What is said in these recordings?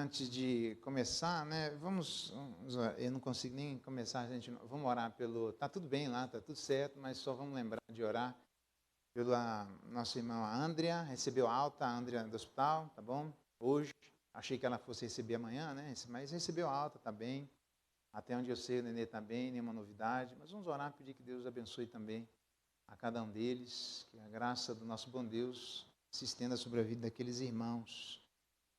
Antes de começar, né, eu não consigo nem começar, gente, vamos orar tá tudo bem lá, tá tudo certo, mas só vamos lembrar de orar pela nossa irmã Andrea, recebeu alta, a Andrea do hospital, tá bom? Hoje, achei que ela fosse receber amanhã, né, mas recebeu alta, tá bem, até onde eu sei o nenê tá bem, nenhuma novidade, mas vamos orar, pedir que Deus abençoe também a cada um deles, que a graça do nosso bom Deus se estenda sobre a vida daqueles irmãos.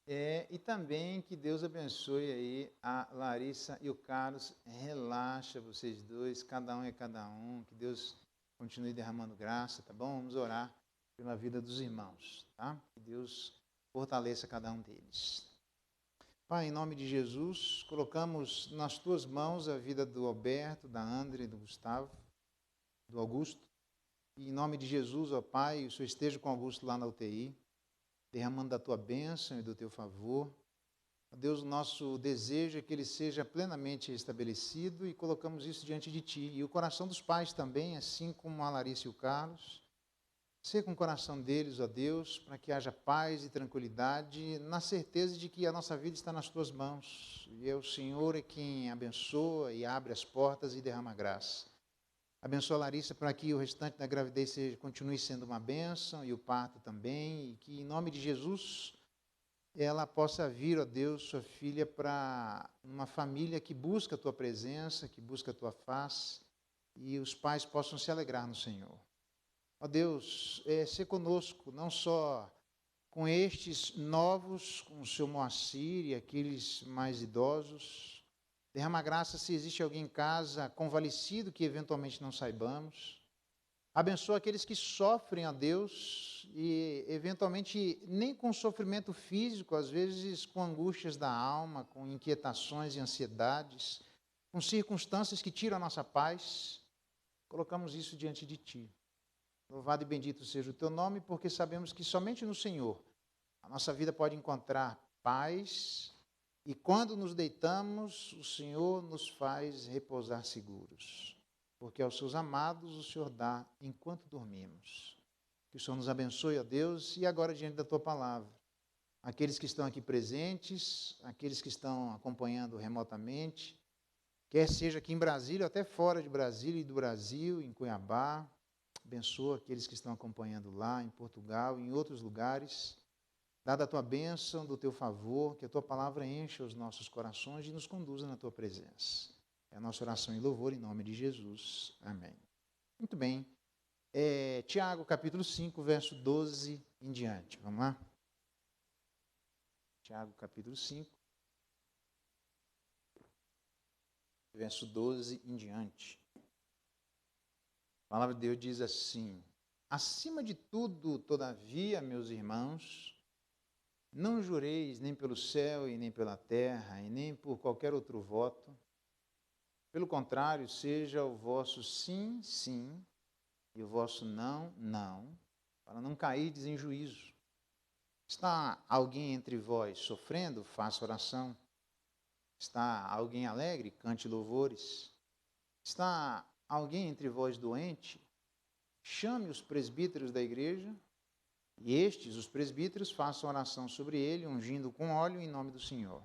E também que Deus abençoe aí a Larissa e o Carlos. Relaxa vocês dois, cada um é cada um. Que Deus continue derramando graça, tá bom? Vamos orar pela vida dos irmãos, tá? Que Deus fortaleça cada um deles. Pai, em nome de Jesus, colocamos nas tuas mãos a vida do Alberto, da André, do Gustavo, do Augusto. E em nome de Jesus, ó Pai, o Senhor esteja com o Augusto lá na UTI, derramando da tua bênção e do teu favor. Deus, o nosso desejo é que ele seja plenamente estabelecido e colocamos isso diante de ti. E o coração dos pais também, assim como a Larissa e o Carlos. Ser com o coração deles, ó Deus, para que haja paz e tranquilidade, na certeza de que a nossa vida está nas tuas mãos. E o Senhor é quem abençoa e abre as portas e derrama graça. Abençoa a Larissa para que o restante da gravidez continue sendo uma bênção e o parto também. E que, em nome de Jesus, ela possa vir, ó Deus, sua filha, para uma família que busca a tua presença, que busca a tua face, e os pais possam se alegrar no Senhor. Ó Deus, ser conosco, não só com estes novos, com o seu Moacir e aqueles mais idosos. Derrama graça se existe alguém em casa convalescido que eventualmente não saibamos. Abençoa aqueles que sofrem, ó Deus, e eventualmente nem com sofrimento físico, às vezes com angústias da alma, com inquietações e ansiedades, com circunstâncias que tiram a nossa paz. Colocamos isso diante de ti. Louvado e bendito seja o teu nome, porque sabemos que somente no Senhor a nossa vida pode encontrar paz. E quando nos deitamos, o Senhor nos faz repousar seguros, porque aos seus amados o Senhor dá enquanto dormimos. Que o Senhor nos abençoe, ó Deus, e agora diante da tua palavra. Aqueles que estão aqui presentes, aqueles que estão acompanhando remotamente, quer seja aqui em Brasília, ou até fora de Brasília e do Brasil, em Cuiabá, abençoa aqueles que estão acompanhando lá, em Portugal, em outros lugares. Dada a tua bênção, do teu favor, que a tua palavra encha os nossos corações e nos conduza na tua presença. É a nossa oração e louvor em nome de Jesus. Amém. Muito bem. Tiago, capítulo 5, verso 12 em diante. Vamos lá? Tiago, capítulo 5, verso 12 em diante. A palavra de Deus diz assim: acima de tudo, todavia, meus irmãos, não jureis nem pelo céu e nem pela terra e nem por qualquer outro voto. Pelo contrário, seja o vosso sim, sim, e o vosso não, não, para não cairdes em juízo. Está alguém entre vós sofrendo? Faça oração. Está alguém alegre? Cante louvores. Está alguém entre vós doente? Chame os presbíteros da igreja, e estes, os presbíteros, façam oração sobre ele, ungindo com óleo em nome do Senhor.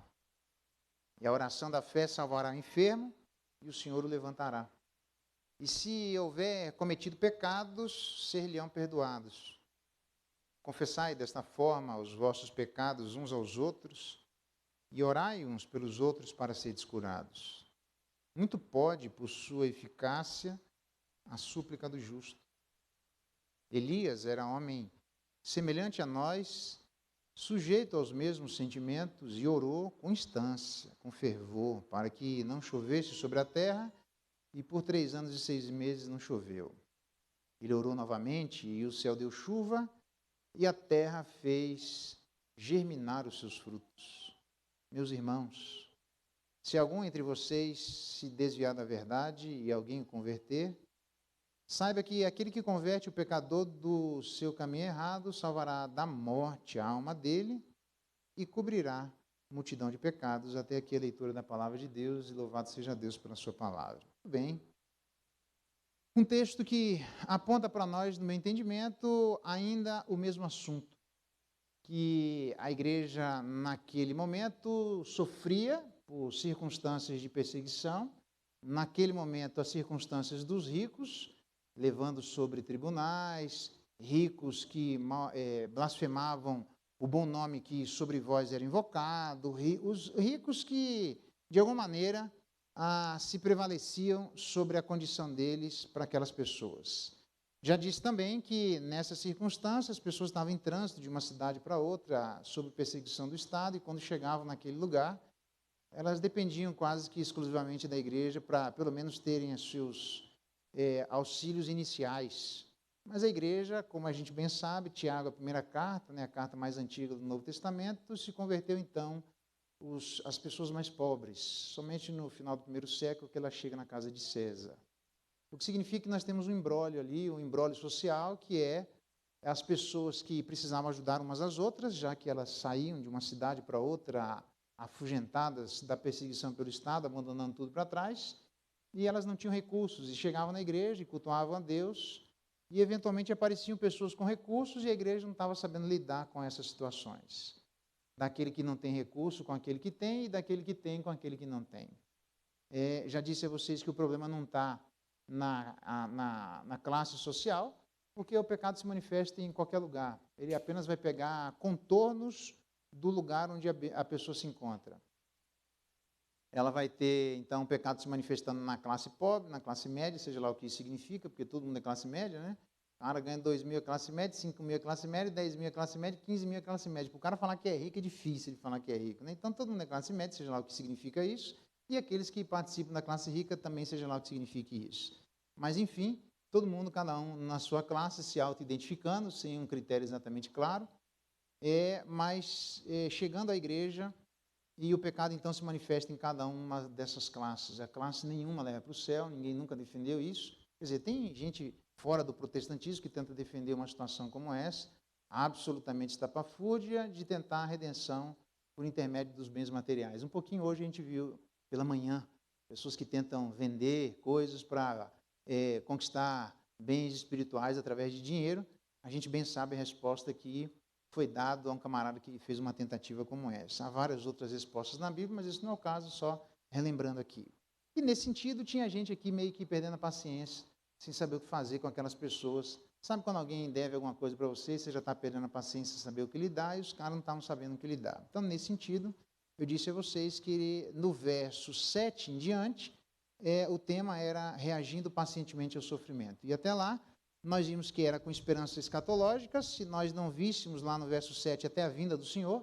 E a oração da fé salvará o enfermo, e o Senhor o levantará. E se houver cometido pecados, ser-lhe-ão perdoados. Confessai desta forma os vossos pecados uns aos outros, e orai uns pelos outros para seres curados. Muito pode, por sua eficácia, a súplica do justo. Elias era homem semelhante a nós, sujeito aos mesmos sentimentos, e orou com instância, com fervor, para que não chovesse sobre a terra, e por 3 anos e 6 meses não choveu. Ele orou novamente, e o céu deu chuva, e a terra fez germinar os seus frutos. Meus irmãos, se algum entre vocês se desviar da verdade e alguém o converter, saiba que aquele que converte o pecador do seu caminho errado salvará da morte a alma dele e cobrirá multidão de pecados. Até aqui a leitura da palavra de Deus, e louvado seja Deus pela sua palavra. Muito bem. Um texto que aponta para nós, no meu entendimento, ainda o mesmo assunto, que a igreja, naquele momento, sofria por circunstâncias de perseguição, naquele momento, as circunstâncias dos ricos, levando sobre tribunais, ricos que blasfemavam o bom nome que sobre vós era invocado, os ricos que, de alguma maneira, se prevaleciam sobre a condição deles para aquelas pessoas. Já disse também que, nessas circunstâncias, as pessoas estavam em trânsito de uma cidade para outra, sob perseguição do Estado, e quando chegavam naquele lugar, elas dependiam quase que exclusivamente da igreja para, pelo menos, terem os seus auxílios iniciais. Mas a igreja, como a gente bem sabe, Tiago, a primeira carta, né, a carta mais antiga do Novo Testamento, se converteu, então, as pessoas mais pobres. Somente no final do primeiro século que ela chega na casa de César. O que significa que nós temos um imbróglio ali, um imbróglio social, que é as pessoas que precisavam ajudar umas às outras, já que elas saíam de uma cidade para outra, afugentadas da perseguição pelo Estado, abandonando tudo para trás, e elas não tinham recursos, e chegavam na igreja e cultuavam a Deus, e eventualmente apareciam pessoas com recursos, e a igreja não estava sabendo lidar com essas situações. Daquele que não tem recurso com aquele que tem, e daquele que tem com aquele que não tem. Já disse a vocês que o problema não está na classe social, porque o pecado se manifesta em qualquer lugar. Ele apenas vai pegar contornos do lugar onde a pessoa se encontra. Ela vai ter, então, o pecado se manifestando na classe pobre, na classe média, seja lá o que isso significa, porque todo mundo é classe média, né? O cara ganha 2.000 a classe média, 5.000 a classe média, 10.000 a classe média, 15.000 a classe média. Para o cara falar que é rico é difícil de falar que é rico, né? Então, todo mundo é classe média, seja lá o que significa isso, e aqueles que participam da classe rica também, seja lá o que signifique isso. Mas, enfim, todo mundo, cada um na sua classe, se auto-identificando, sem um critério exatamente claro, mas chegando à igreja, e o pecado, então, se manifesta em cada uma dessas classes. A classe nenhuma leva para o céu, ninguém nunca defendeu isso. Quer dizer, tem gente fora do protestantismo que tenta defender uma situação como essa, absolutamente estapafúrdia, de tentar a redenção por intermédio dos bens materiais. Um pouquinho hoje a gente viu pela manhã, pessoas que tentam vender coisas para conquistar bens espirituais através de dinheiro. A gente bem sabe a resposta que foi dado a um camarada que fez uma tentativa como essa. Há várias outras respostas na Bíblia, mas isso não é o caso, só relembrando aqui. E nesse sentido, tinha gente aqui meio que perdendo a paciência, sem saber o que fazer com aquelas pessoas. Sabe quando alguém deve alguma coisa para você, você já está perdendo a paciência sem saber o que lhe dá, e os caras não estavam sabendo o que lhe dá. Então, nesse sentido, eu disse a vocês que no verso 7 em diante, o tema era reagindo pacientemente ao sofrimento. E até lá, nós vimos que era com esperança escatológica. Se nós não víssemos lá no verso 7 até a vinda do Senhor,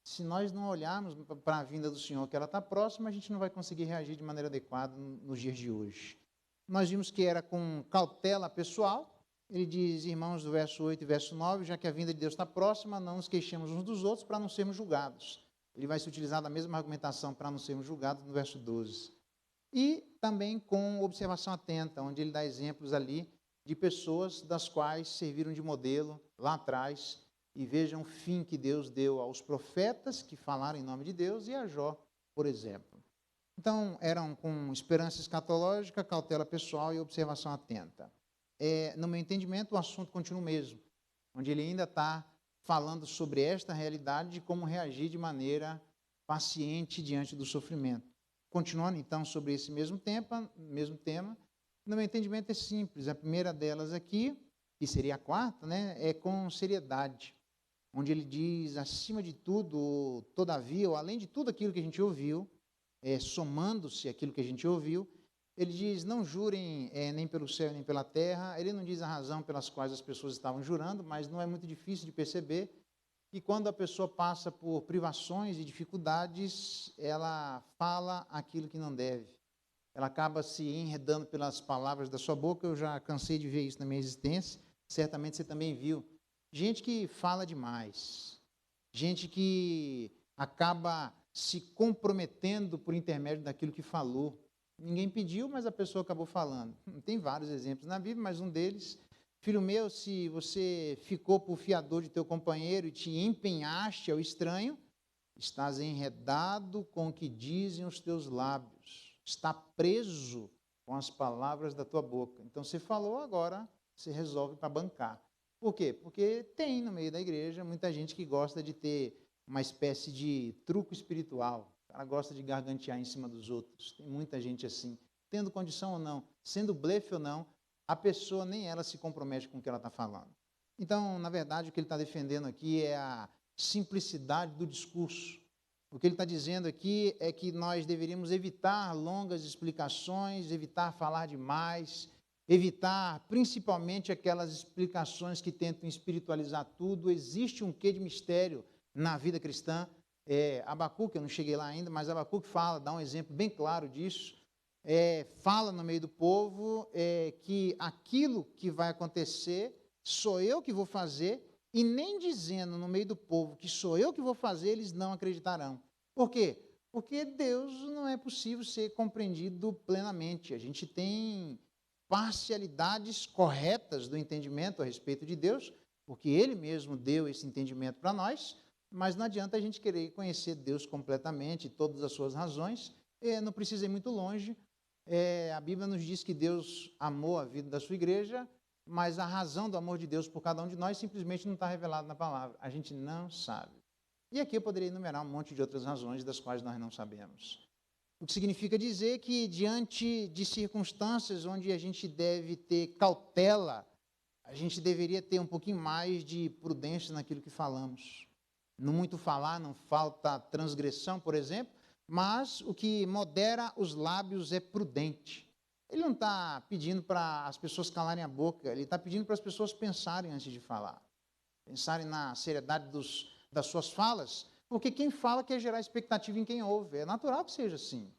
se nós não olharmos para a vinda do Senhor, que ela está próxima, a gente não vai conseguir reagir de maneira adequada nos dias de hoje. Nós vimos que era com cautela pessoal. Ele diz, irmãos, do verso 8 e verso 9, já que a vinda de Deus está próxima, não nos queixemos uns dos outros para não sermos julgados. Ele vai se utilizar da mesma argumentação para não sermos julgados no verso 12. E também com observação atenta, onde ele dá exemplos ali de pessoas das quais serviram de modelo lá atrás, e vejam o fim que Deus deu aos profetas que falaram em nome de Deus e a Jó, por exemplo. Então, eram com esperança escatológica, cautela pessoal e observação atenta. No meu entendimento, o assunto continua o mesmo, onde ele ainda está falando sobre esta realidade de como reagir de maneira paciente diante do sofrimento. Continuando, então, sobre esse mesmo tema, no meu entendimento é simples. A primeira delas aqui, que seria a quarta, né, é com seriedade, onde ele diz, acima de tudo, todavia, ou além de tudo aquilo que a gente ouviu, somando-se aquilo que a gente ouviu, ele diz, não jurem nem pelo céu nem pela terra. Ele não diz a razão pelas quais as pessoas estavam jurando, mas não é muito difícil de perceber que quando a pessoa passa por privações e dificuldades, ela fala aquilo que não deve. Ela acaba se enredando pelas palavras da sua boca. Eu já cansei de ver isso na minha existência, certamente você também viu. Gente que fala demais, gente que acaba se comprometendo por intermédio daquilo que falou. Ninguém pediu, mas a pessoa acabou falando. Tem vários exemplos na Bíblia, mas um deles, filho meu, se você ficou por fiador de teu companheiro e te empenhaste ao estranho, estás enredado com o que dizem os teus lábios, está preso com as palavras da tua boca. Então, você falou, agora você resolve para bancar. Por quê? Porque tem no meio da igreja muita gente que gosta de ter uma espécie de truco espiritual. Ela gosta de gargantear em cima dos outros. Tem muita gente assim. Tendo condição ou não, sendo blefe ou não, a pessoa nem ela se compromete com o que ela está falando. Então, na verdade, o que ele está defendendo aqui é a simplicidade do discurso. O que ele está dizendo aqui é que nós deveríamos evitar longas explicações, evitar falar demais, evitar principalmente aquelas explicações que tentam espiritualizar tudo. Existe um quê de mistério na vida cristã. Abacuque, eu não cheguei lá ainda, mas Abacuque fala, dá um exemplo bem claro disso. Fala no meio do povo que aquilo que vai acontecer sou eu que vou fazer, e nem dizendo no meio do povo que sou eu que vou fazer, eles não acreditarão. Por quê? Porque Deus não é possível ser compreendido plenamente. A gente tem parcialidades corretas do entendimento a respeito de Deus, porque Ele mesmo deu esse entendimento para nós, mas não adianta a gente querer conhecer Deus completamente, todas as suas razões, não precisa ir muito longe. A Bíblia nos diz que Deus amou a vida da sua igreja, mas a razão do amor de Deus por cada um de nós simplesmente não está revelada na palavra. A gente não sabe. E aqui eu poderia enumerar um monte de outras razões das quais nós não sabemos. O que significa dizer que, diante de circunstâncias onde a gente deve ter cautela, a gente deveria ter um pouquinho mais de prudência naquilo que falamos. No muito falar, não falta transgressão, por exemplo, mas o que modera os lábios é prudente. Ele não está pedindo para as pessoas calarem a boca, ele está pedindo para as pessoas pensarem antes de falar. Pensarem na seriedade das suas falas, porque quem fala quer gerar expectativa em quem ouve. É natural que seja assim.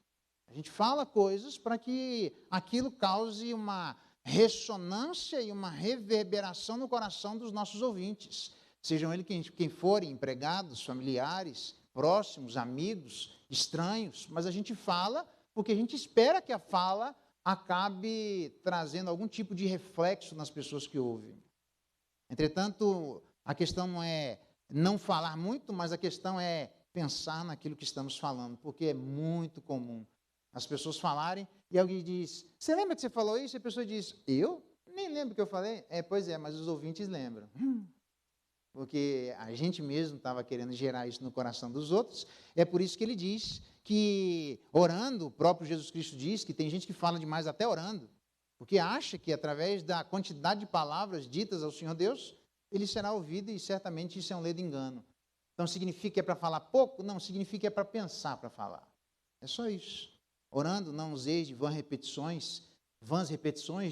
A gente fala coisas para que aquilo cause uma ressonância e uma reverberação no coração dos nossos ouvintes. Sejam eles quem forem, empregados, familiares, próximos, amigos, estranhos. Mas a gente fala porque a gente espera que a fala acabe trazendo algum tipo de reflexo nas pessoas que ouvem. Entretanto, a questão não é não falar muito, mas a questão é pensar naquilo que estamos falando, porque é muito comum as pessoas falarem e alguém diz, você lembra que você falou isso? E a pessoa diz, eu? Nem lembro que eu falei. Pois é, mas os ouvintes lembram. Porque a gente mesmo estava querendo gerar isso no coração dos outros. É por isso que ele diz que, orando, o próprio Jesus Cristo diz que tem gente que fala demais até orando, porque acha que, através da quantidade de palavras ditas ao Senhor Deus, ele será ouvido, e certamente isso é um ledo engano. Então, significa que é para falar pouco? Não, significa que é para pensar para falar. É só isso. Orando, não useis de vãs repetições,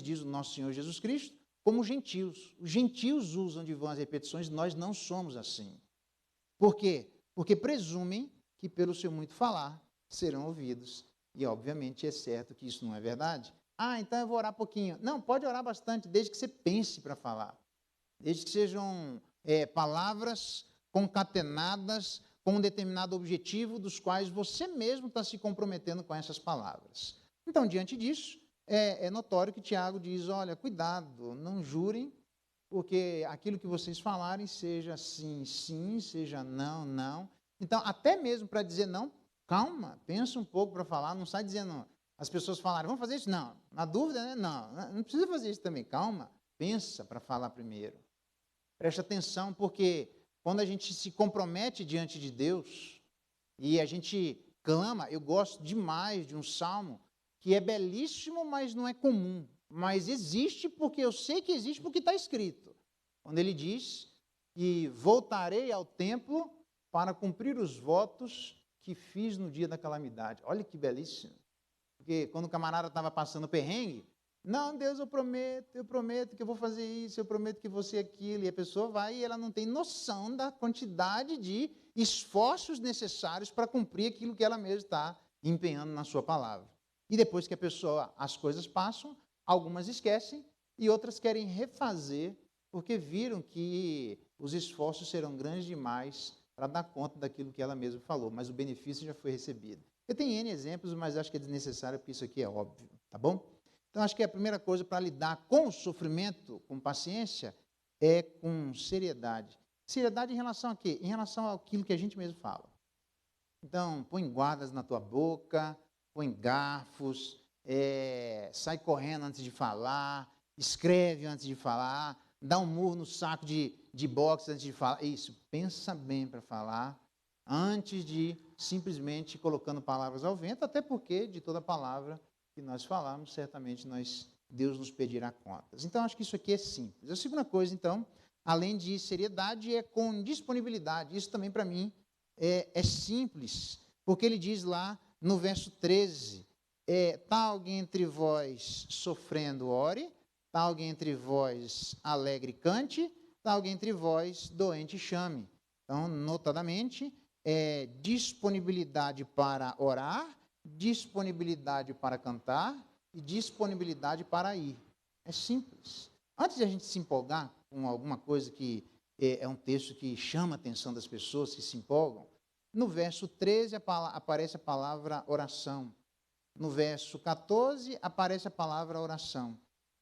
diz o nosso Senhor Jesus Cristo, como os gentios. Os gentios usam de vãs repetições, nós não somos assim. Por quê? Porque presumem que, pelo seu muito falar, serão ouvidos. E, obviamente, é certo que isso não é verdade. Então eu vou orar pouquinho. Não, pode orar bastante, desde que você pense para falar. Desde que sejam palavras concatenadas com um determinado objetivo, dos quais você mesmo está se comprometendo com essas palavras. Então, diante disso, é notório que Tiago diz, olha, cuidado, não jurem, porque aquilo que vocês falarem seja sim, sim, seja não, não. Então, até mesmo para dizer não, calma, pensa um pouco para falar, não sai dizendo, as pessoas falarem, vamos fazer isso? Não. Na dúvida, né? Não precisa fazer isso também, calma, pensa para falar primeiro. Preste atenção, porque quando a gente se compromete diante de Deus e a gente clama, eu gosto demais de um salmo que é belíssimo, mas não é comum. Mas existe porque eu sei que existe porque está escrito. Quando ele diz que voltarei ao templo para cumprir os votos que fiz no dia da calamidade. Olha que belíssimo. Porque quando o camarada estava passando perrengue, não, Deus, eu prometo que eu vou fazer isso, eu prometo que vou ser aquilo. E a pessoa vai e ela não tem noção da quantidade de esforços necessários para cumprir aquilo que ela mesma está empenhando na sua palavra. E depois que as coisas passam, algumas esquecem e outras querem refazer, porque viram que os esforços serão grandes demais para dar conta daquilo que ela mesma falou, mas o benefício já foi recebido. Eu tenho N exemplos, mas acho que é desnecessário, porque isso aqui é óbvio, tá bom? Então, acho que a primeira coisa para lidar com o sofrimento, com paciência, é com seriedade. Seriedade em relação a quê? Em relação àquilo que a gente mesmo fala. Então, põe guardas na tua boca, põe garfos, sai correndo antes de falar, escreve antes de falar, dar um murro no saco de boxe antes de falar. Isso, pensa bem para falar, antes de simplesmente colocando palavras ao vento, até porque de toda palavra que nós falamos, certamente Deus nos pedirá contas. Então, acho que isso aqui é simples. A segunda coisa, então, além de seriedade, é com disponibilidade. Isso também, para mim, é simples, porque ele diz lá no verso 13, está alguém entre vós sofrendo, ore, está alguém entre vós alegre, cante, está alguém entre vós doente, chame. Então, notadamente, disponibilidade para orar, disponibilidade para cantar e disponibilidade para ir. É simples. Antes de a gente se empolgar com alguma coisa que é um texto que chama a atenção das pessoas que se empolgam, no verso 13 aparece a palavra oração. No verso 14 aparece a palavra oração.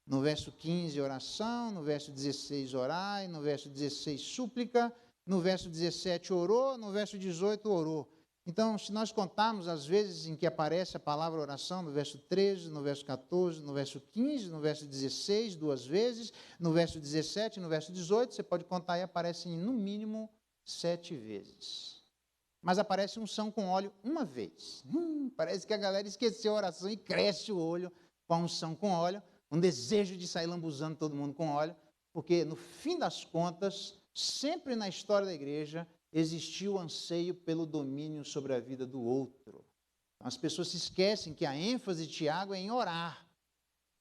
No verso 15, oração. No verso 16, orai. No verso 16, súplica. No verso 17, orou. No verso 18, orou. Então, se nós contarmos as vezes em que aparece a palavra oração, no verso 13, no verso 14, no verso 15, no verso 16, 2 vezes, no verso 17, no verso 18, você pode contar e aparecem no mínimo 7 vezes. Mas aparece unção com óleo uma vez. Parece que a galera esqueceu a oração e cresce o olho com a unção com óleo, um desejo de sair lambuzando todo mundo com óleo, porque no fim das contas, sempre na história da igreja, existiu o anseio pelo domínio sobre a vida do outro. As pessoas se esquecem que a ênfase de Tiago é em orar,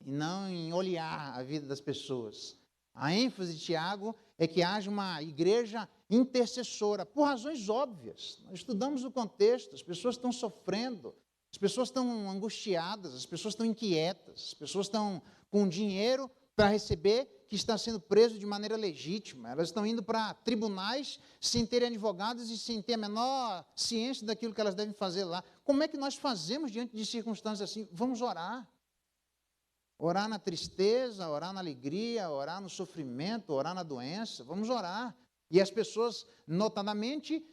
e não em olhar a vida das pessoas. A ênfase de Tiago é que haja uma igreja intercessora, por razões óbvias. Nós estudamos o contexto, as pessoas estão sofrendo, as pessoas estão angustiadas, as pessoas estão inquietas, as pessoas estão com dinheiro para receber que está sendo preso de maneira legítima. Elas estão indo para tribunais sem terem advogados e sem ter a menor ciência daquilo que elas devem fazer lá. Como é que nós fazemos diante de circunstâncias assim? Vamos orar. Orar na tristeza, orar na alegria, orar no sofrimento, orar na doença. Vamos orar. E as pessoas, notadamente,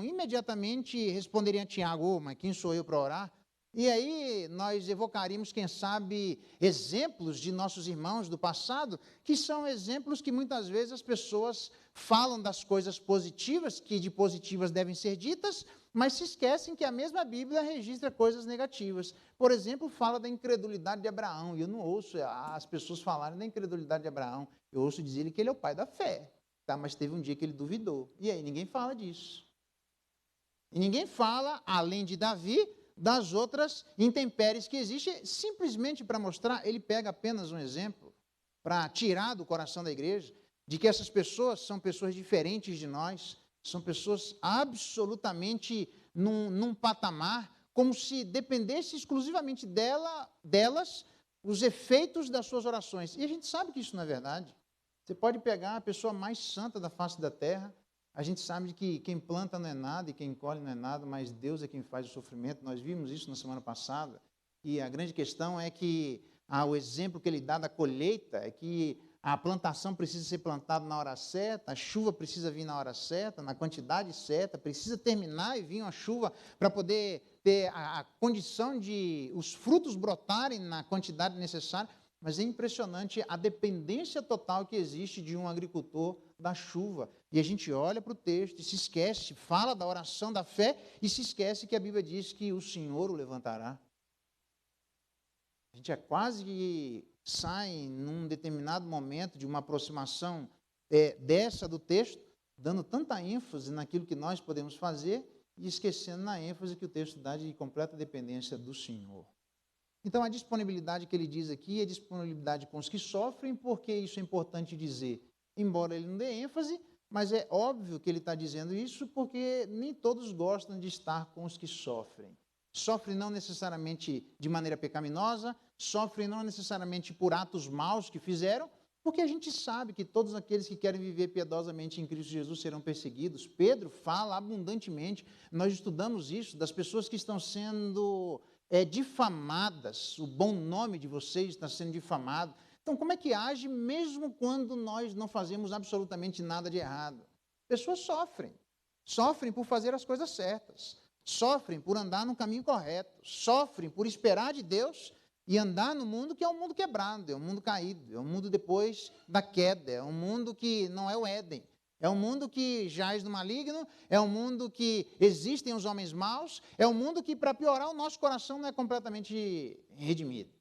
imediatamente responderiam a Tiago, mas quem sou eu para orar? E aí nós evocaríamos, quem sabe, exemplos de nossos irmãos do passado, que são exemplos que muitas vezes as pessoas falam das coisas positivas, que de positivas devem ser ditas, mas se esquecem que a mesma Bíblia registra coisas negativas. Por exemplo, fala da incredulidade de Abraão, e eu não ouço as pessoas falarem da incredulidade de Abraão, eu ouço dizer que ele é o pai da fé, tá? Mas teve um dia que ele duvidou, e aí ninguém fala disso. E ninguém fala, além de Davi, das outras intempéries que existem, simplesmente para mostrar, ele pega apenas um exemplo, para tirar do coração da igreja, de que essas pessoas são pessoas diferentes de nós, são pessoas absolutamente num patamar, como se dependesse exclusivamente delas os efeitos das suas orações. E a gente sabe que isso não é verdade. Você pode pegar a pessoa mais santa da face da terra, a gente sabe que quem planta não é nada e quem colhe não é nada, mas Deus é quem faz o sofrimento. Nós vimos isso na semana passada. E a grande questão é que o exemplo que ele dá da colheita é que a plantação precisa ser plantada na hora certa, a chuva precisa vir na hora certa, na quantidade certa, precisa terminar e vir uma chuva para poder ter a condição de os frutos brotarem na quantidade necessária. Mas é impressionante a dependência total que existe de um agricultor da chuva. E a gente olha para o texto e se esquece, fala da oração da fé e se esquece que a Bíblia diz que o Senhor o levantará. A gente quase que sai num determinado momento de uma aproximação dessa do texto, dando tanta ênfase naquilo que nós podemos fazer e esquecendo na ênfase que o texto dá de completa dependência do Senhor. Então, a disponibilidade que ele diz aqui é disponibilidade com os que sofrem, porque isso é importante dizer, embora ele não dê ênfase, mas é óbvio que ele está dizendo isso porque nem todos gostam de estar com os que sofrem. Sofrem não necessariamente de maneira pecaminosa, sofrem não necessariamente por atos maus que fizeram, porque a gente sabe que todos aqueles que querem viver piedosamente em Cristo Jesus serão perseguidos. Pedro fala abundantemente, nós estudamos isso, das pessoas que estão sendo difamadas, o bom nome de vocês está sendo difamado. Então, como é que age mesmo quando nós não fazemos absolutamente nada de errado? Pessoas sofrem por fazer as coisas certas, sofrem por andar no caminho correto, sofrem por esperar de Deus e andar no mundo que é um mundo quebrado, é um mundo caído, é um mundo depois da queda, é um mundo que não é o Éden. É um mundo que jaz no maligno, é um mundo que existem os homens maus, é um mundo que, para piorar, o nosso coração não é completamente redimido.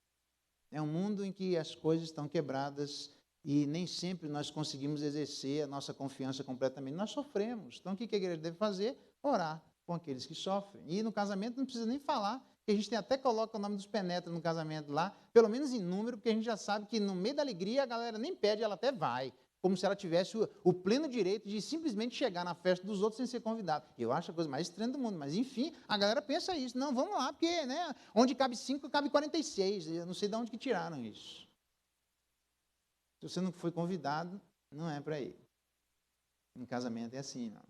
É um mundo em que as coisas estão quebradas e nem sempre nós conseguimos exercer a nossa confiança completamente. Nós sofremos. Então, o que a igreja deve fazer? Orar com aqueles que sofrem. E no casamento não precisa nem falar, que a gente até coloca o nome dos penetras no casamento lá, pelo menos em número, porque a gente já sabe que no meio da alegria a galera nem pede, ela até vai. Como se ela tivesse o pleno direito de simplesmente chegar na festa dos outros sem ser convidado. Eu acho a coisa mais estranha do mundo, mas enfim, a galera pensa isso. Não, vamos lá, porque né, onde cabe 5, cabe 46. Eu não sei de onde que tiraram isso. Se você não foi convidado, não é para ir. Em casamento é assim, não.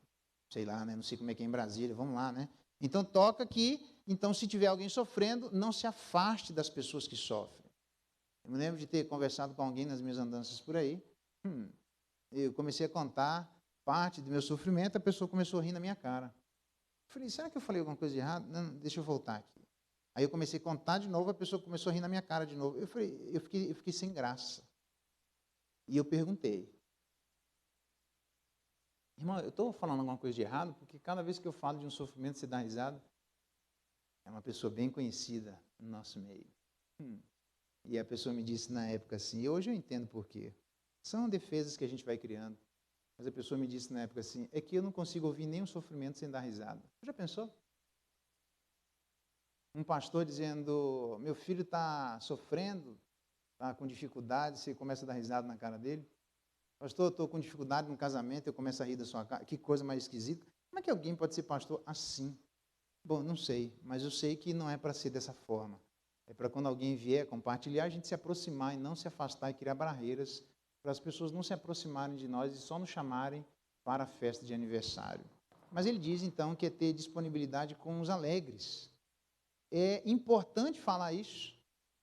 Sei lá, né? Não sei como é que é em Brasília, vamos lá, né? Então toca que, então se tiver alguém sofrendo, não se afaste das pessoas que sofrem. Eu me lembro de ter conversado com alguém nas minhas andanças por aí. Eu comecei a contar parte do meu sofrimento, a pessoa começou a rir na minha cara. Eu falei, será que eu falei alguma coisa de errado? Não, deixa eu voltar aqui. Aí eu comecei a contar de novo, a pessoa começou a rir na minha cara de novo. Eu fiquei sem graça. E eu perguntei, irmão, eu estou falando alguma coisa de errado? Porque cada vez que eu falo de um sofrimento, você dá risada. É uma pessoa bem conhecida no nosso meio. E a pessoa me disse na época assim, e hoje eu entendo por quê. São defesas que a gente vai criando. Mas a pessoa me disse na época assim, é que eu não consigo ouvir nenhum sofrimento sem dar risada. Você já pensou? Um pastor dizendo, meu filho está sofrendo, está com dificuldade, você começa a dar risada na cara dele. Pastor, eu estou com dificuldade no casamento, eu começo a rir da sua cara. Que coisa mais esquisita. Como é que alguém pode ser pastor assim? Bom, não sei, mas eu sei que não é para ser dessa forma. É para quando alguém vier compartilhar, a gente se aproximar e não se afastar e criar barreiras para as pessoas não se aproximarem de nós e só nos chamarem para a festa de aniversário. Mas ele diz, então, que é ter disponibilidade com os alegres. É importante falar isso,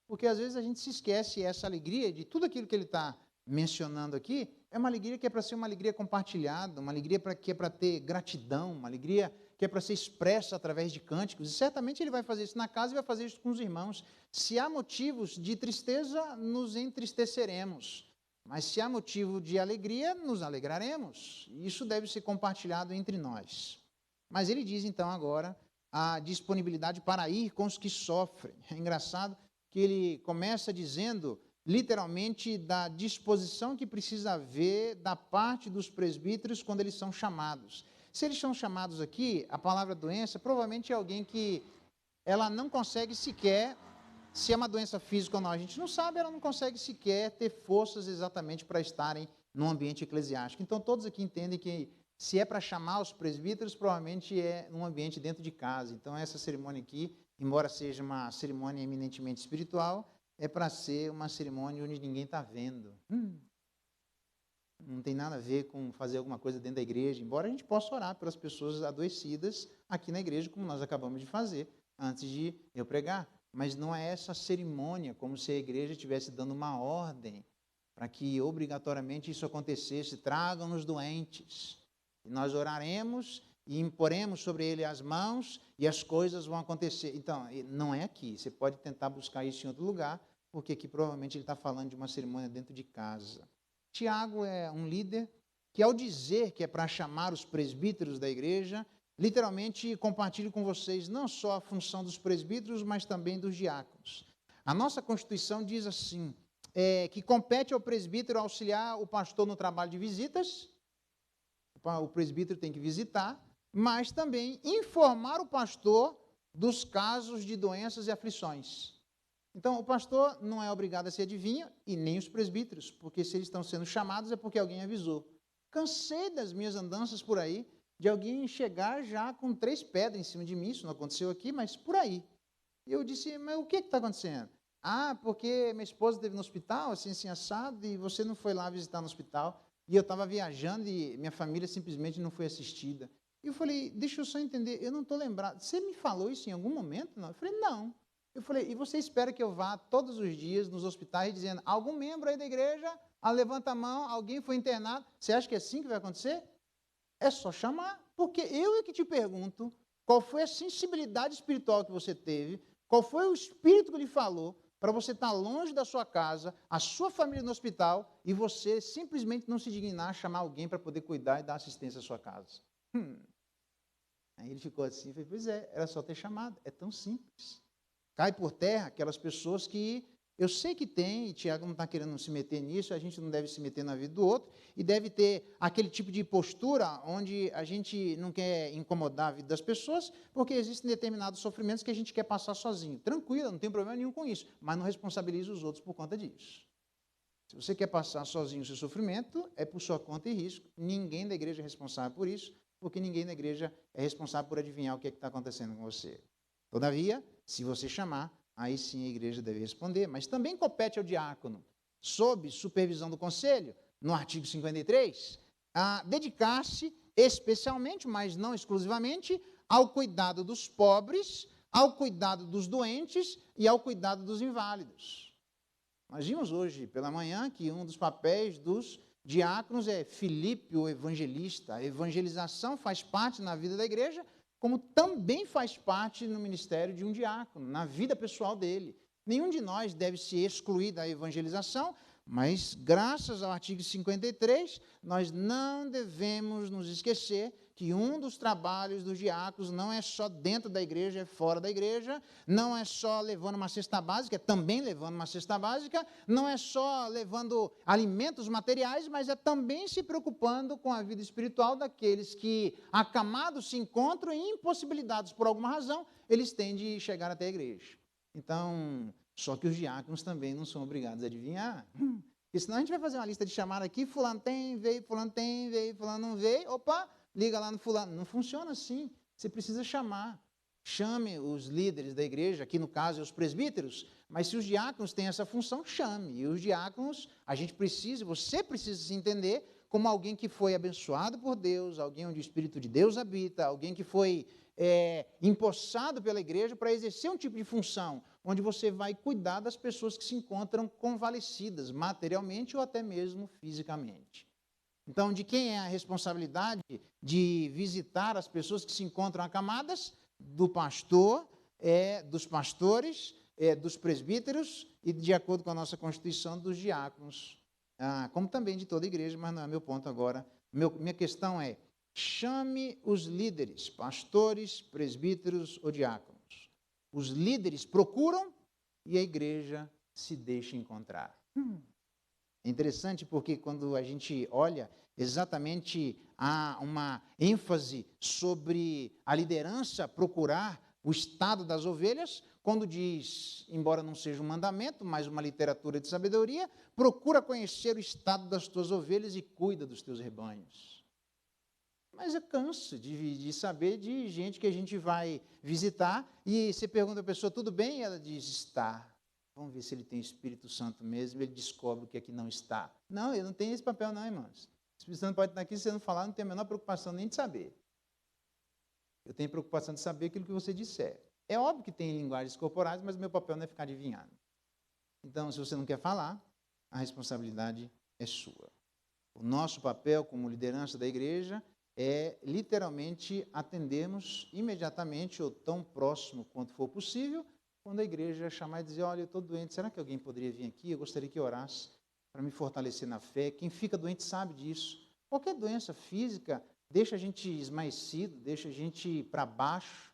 porque às vezes a gente se esquece essa alegria de tudo aquilo que ele está mencionando aqui, é uma alegria que é para ser uma alegria compartilhada, uma alegria que é para ter gratidão, uma alegria que é para ser expressa através de cânticos, e certamente ele vai fazer isso na casa e vai fazer isso com os irmãos. Se há motivos de tristeza, nos entristeceremos, mas se há motivo de alegria, nos alegraremos. Isso deve ser compartilhado entre nós. Mas ele diz então agora a disponibilidade para ir com os que sofrem. É engraçado que ele começa dizendo literalmente da disposição que precisa haver da parte dos presbíteros quando eles são chamados. Se eles são chamados aqui, a palavra doença provavelmente é alguém que ela não consegue sequer, se é uma doença física ou não, a gente não sabe, ela não consegue sequer ter forças exatamente para estarem num ambiente eclesiástico. Então todos aqui entendem que se é para chamar os presbíteros, provavelmente é num ambiente dentro de casa. Então essa cerimônia aqui, embora seja uma cerimônia eminentemente espiritual, é para ser uma cerimônia onde ninguém está vendo. Não tem nada a ver com fazer alguma coisa dentro da igreja, embora a gente possa orar pelas pessoas adoecidas aqui na igreja, como nós acabamos de fazer, antes de eu pregar. Mas não é essa cerimônia, como se a igreja estivesse dando uma ordem para que obrigatoriamente isso acontecesse. Tragam os doentes. E nós oraremos e imporemos sobre ele as mãos e as coisas vão acontecer. Então, não é aqui. Você pode tentar buscar isso em outro lugar, porque aqui provavelmente ele está falando de uma cerimônia dentro de casa. Tiago é um líder que, ao dizer que é para chamar os presbíteros da igreja, literalmente compartilho com vocês não só a função dos presbíteros, mas também dos diáconos. A nossa Constituição diz assim, que compete ao presbítero auxiliar o pastor no trabalho de visitas, o presbítero tem que visitar, mas também informar o pastor dos casos de doenças e aflições. Então, o pastor não é obrigado a ser adivinho, e nem os presbíteros, porque se eles estão sendo chamados é porque alguém avisou. Cansei das minhas andanças por aí, de alguém chegar já com 3 pedras em cima de mim, isso não aconteceu aqui, mas por aí. E eu disse, mas o que está acontecendo? Ah, porque minha esposa esteve no hospital, assim assado, e você não foi lá visitar no hospital, e eu estava viajando e minha família simplesmente não foi assistida. E eu falei, deixa eu só entender, eu não estou lembrado, você me falou isso em algum momento? Não? Eu falei, não. Eu falei, e você espera que eu vá todos os dias nos hospitais dizendo, algum membro aí da igreja, levanta a mão, alguém foi internado, você acha que é assim que vai acontecer? É só chamar, porque eu é que te pergunto, qual foi a sensibilidade espiritual que você teve, qual foi o espírito que lhe falou, para você estar longe da sua casa, a sua família no hospital, e você simplesmente não se dignar a chamar alguém para poder cuidar e dar assistência à sua casa. Aí ele ficou assim, falei, pois é, era só ter chamado, é tão simples. Cai por terra aquelas pessoas que eu sei que tem, e Tiago não está querendo se meter nisso, a gente não deve se meter na vida do outro, e deve ter aquele tipo de postura onde a gente não quer incomodar a vida das pessoas, porque existem determinados sofrimentos que a gente quer passar sozinho. Tranquilo, não tem problema nenhum com isso, mas não responsabilize os outros por conta disso. Se você quer passar sozinho o seu sofrimento, é por sua conta e risco. Ninguém da igreja é responsável por isso, porque ninguém da igreja é responsável por adivinhar o que está acontecendo com você. Todavia, se você chamar, aí sim a igreja deve responder, mas também compete ao diácono, sob supervisão do conselho, no artigo 53, a dedicar-se especialmente, mas não exclusivamente, ao cuidado dos pobres, ao cuidado dos doentes e ao cuidado dos inválidos. Nós vimos hoje pela manhã que um dos papéis dos diáconos é Filipe, o evangelista. A evangelização faz parte na vida da igreja, como também faz parte no ministério de um diácono, na vida pessoal dele. Nenhum de nós deve se excluir da evangelização, mas, graças ao artigo 53, nós não devemos nos esquecer que um dos trabalhos dos diáconos não é só dentro da igreja, é fora da igreja, não é só levando uma cesta básica, é também levando uma cesta básica, não é só levando alimentos materiais, mas é também se preocupando com a vida espiritual daqueles que, acamados, se encontram e impossibilitados por alguma razão, eles têm de chegar até a igreja. Então, só que os diáconos também não são obrigados a adivinhar. Porque senão a gente vai fazer uma lista de chamada aqui, fulano tem, veio, fulano tem, veio, fulano não veio, opa, liga lá no fulano. Não funciona assim. Você precisa chamar. Chame os líderes da igreja, aqui no caso os presbíteros, mas se os diáconos têm essa função, chame. E os diáconos, a gente precisa, você precisa se entender como alguém que foi abençoado por Deus, alguém onde o Espírito de Deus habita, alguém que foi empossado pela igreja para exercer um tipo de função, onde você vai cuidar das pessoas que se encontram convalescidas, materialmente ou até mesmo fisicamente. Então, de quem é a responsabilidade de visitar as pessoas que se encontram acamadas? Do pastor, dos pastores, dos presbíteros e, de acordo com a nossa Constituição, dos diáconos, como também de toda a igreja, mas não é meu ponto agora. Minha questão é, chame os líderes, pastores, presbíteros ou diáconos. Os líderes procuram e a igreja se deixa encontrar. É interessante porque quando a gente olha, exatamente há uma ênfase sobre a liderança procurar o estado das ovelhas, quando diz, embora não seja um mandamento, mas uma literatura de sabedoria, procura conhecer o estado das tuas ovelhas e cuida dos teus rebanhos. Mas eu canso de saber de gente que a gente vai visitar e você pergunta à pessoa, tudo bem? E ela diz, está. Vamos ver se ele tem Espírito Santo mesmo, ele descobre o que aqui não está. Não, ele não tem esse papel não, irmãos. O Espírito Santo pode estar aqui, se você não falar, não tem a menor preocupação nem de saber. Eu tenho preocupação de saber aquilo que você disser. É óbvio que tem linguagens corporais, mas o meu papel não é ficar adivinhando. Então, se você não quer falar, a responsabilidade é sua. O nosso papel como liderança da igreja é literalmente atendermos imediatamente ou tão próximo quanto for possível, quando a igreja chamar e dizer, olha, eu estou doente, será que alguém poderia vir aqui? Eu gostaria que orasse para me fortalecer na fé. Quem fica doente sabe disso. Qualquer doença física deixa a gente esmaecido, deixa a gente para baixo,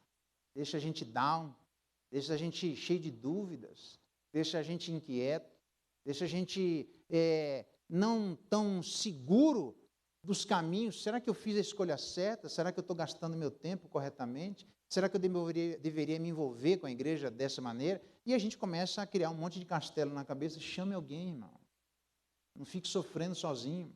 deixa a gente down, deixa a gente cheio de dúvidas, deixa a gente inquieto, deixa a gente não tão seguro dos caminhos. Será que eu fiz a escolha certa? Será que eu estou gastando meu tempo corretamente? Será que eu deveria me envolver com a igreja dessa maneira? E a gente começa a criar um monte de castelo na cabeça. Chame alguém, irmão. Não fique sofrendo sozinho.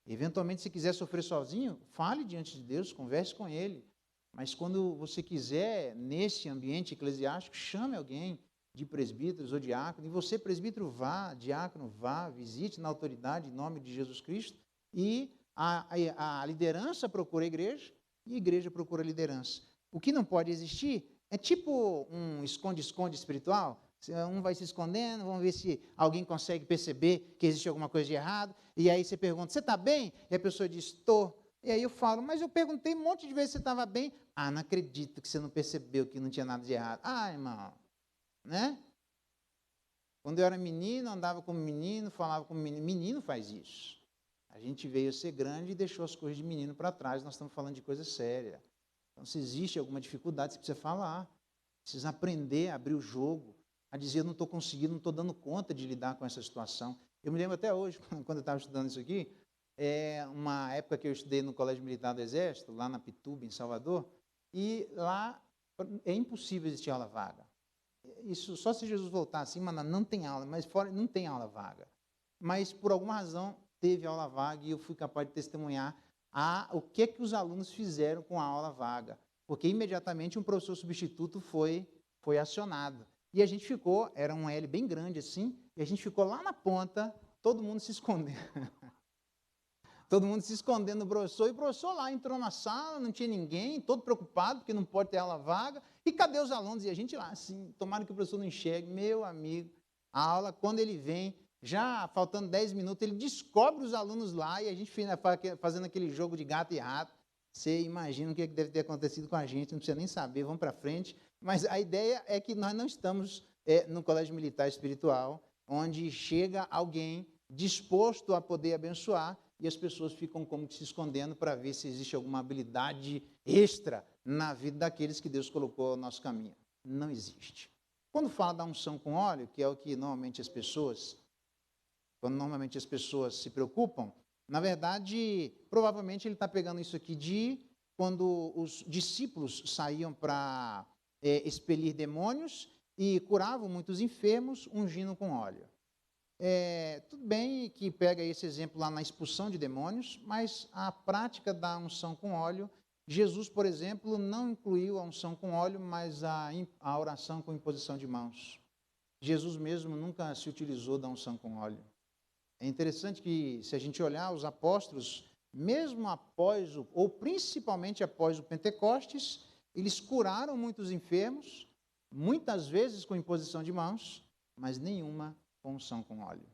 Eventualmente, se quiser sofrer sozinho, fale diante de Deus, converse com Ele. Mas quando você quiser, nesse ambiente eclesiástico, chame alguém de presbíteros ou diácono. E você, presbítero, vá, diácono, vá, visite na autoridade, em nome de Jesus Cristo. E a liderança procura a igreja e a igreja procura a liderança. O que não pode existir é tipo um esconde-esconde espiritual. Um vai se escondendo, vamos ver se alguém consegue perceber que existe alguma coisa de errado. E aí você pergunta, você está bem? E a pessoa diz, estou. E aí eu falo, mas eu perguntei um monte de vezes se você estava bem. Ah, não acredito que você não percebeu que não tinha nada de errado. Ah, irmão, né? Quando eu era menino, andava como menino, falava como menino. Menino faz isso. A gente veio a ser grande e deixou as coisas de menino para trás. Nós estamos falando de coisa séria. Então, se existe alguma dificuldade, você precisa falar. Precisa aprender a abrir o jogo, a dizer, eu não estou conseguindo, não estou dando conta de lidar com essa situação. Eu me lembro até hoje, quando eu estava estudando isso aqui, uma época que eu estudei no Colégio Militar do Exército, lá na Pituba, em Salvador, e lá é impossível existir aula vaga. Isso só se Jesus voltar assim, mas não tem aula, mas fora não tem aula vaga. Mas, por alguma razão, teve aula vaga e eu fui capaz de testemunhar o que os alunos fizeram com a aula vaga. Porque imediatamente um professor substituto foi acionado. E a gente ficou, era um L bem grande assim, e a gente ficou lá na ponta, todo mundo se escondendo. Todo mundo se escondendo do professor, e o professor lá entrou na sala, não tinha ninguém, todo preocupado, porque não pode ter aula vaga. E cadê os alunos? E a gente lá, assim, tomara que o professor não enxergue. Meu amigo, a aula, quando ele vem, já faltando 10 minutos, ele descobre os alunos lá, e a gente fazendo aquele jogo de gato e rato. Você imagina o que deve ter acontecido com a gente, não precisa nem saber, vamos para frente. Mas a ideia é que nós não estamos no colégio militar espiritual, onde chega alguém disposto a poder abençoar, e as pessoas ficam como que se escondendo para ver se existe alguma habilidade extra na vida daqueles que Deus colocou ao nosso caminho. Não existe. Quando fala da unção com óleo, que é o que normalmente as pessoas se preocupam, na verdade, provavelmente ele está pegando isso aqui de quando os discípulos saíam para expelir demônios e curavam muitos enfermos, ungindo com óleo. Tudo bem que pega esse exemplo lá na expulsão de demônios, mas a prática da unção com óleo, Jesus, por exemplo, não incluiu a unção com óleo, mas a oração com imposição de mãos. Jesus mesmo nunca se utilizou da unção com óleo. É interessante que, se a gente olhar os apóstolos, mesmo após, ou principalmente após o Pentecostes, eles curaram muitos enfermos, muitas vezes com imposição de mãos, mas nenhuma com unção com óleo.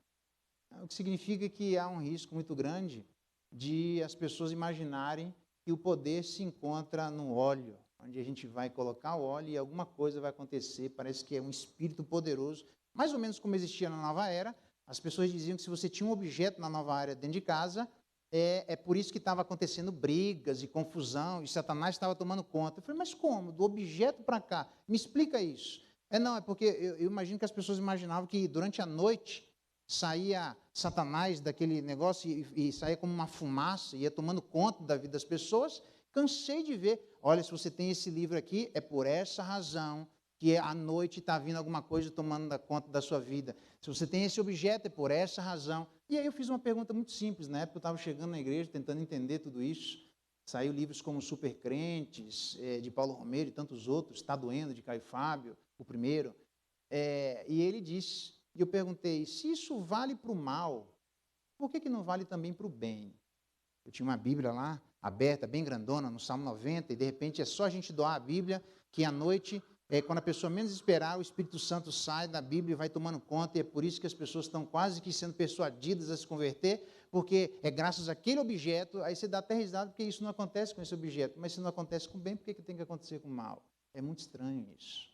O que significa que há um risco muito grande de as pessoas imaginarem que o poder se encontra no óleo, onde a gente vai colocar o óleo e alguma coisa vai acontecer, parece que é um espírito poderoso, mais ou menos como existia na Nova Era. As pessoas diziam que se você tinha um objeto na Nova Era dentro de casa, é por isso que estava acontecendo brigas e confusão, e Satanás estava tomando conta. Eu falei, mas como? Do objeto para cá? Me explica isso. Não, é porque eu imagino que as pessoas imaginavam que durante a noite saía Satanás daquele negócio e saía como uma fumaça, ia tomando conta da vida das pessoas. Cansei de ver, olha, se você tem esse livro aqui, é por essa razão que à noite está vindo alguma coisa tomando conta da sua vida. Se você tem esse objeto, é por essa razão. E aí eu fiz uma pergunta muito simples, na época eu estava chegando na igreja, tentando entender tudo isso. Saiu livros como Supercrentes, de Paulo Romeiro e tantos outros, Está Doendo, de Caio Fábio, o primeiro. E ele disse, e eu perguntei, se isso vale para o mal, por que não vale também para o bem? Eu tinha uma Bíblia lá, aberta, bem grandona, no Salmo 90, e de repente é só a gente doar a Bíblia, que à noite, quando a pessoa menos esperar, o Espírito Santo sai da Bíblia e vai tomando conta, e é por isso que as pessoas estão quase que sendo persuadidas a se converter, porque é graças àquele objeto. Aí você dá até risada, porque isso não acontece com esse objeto, mas se não acontece com o bem, por que tem que acontecer com o mal? É muito estranho isso.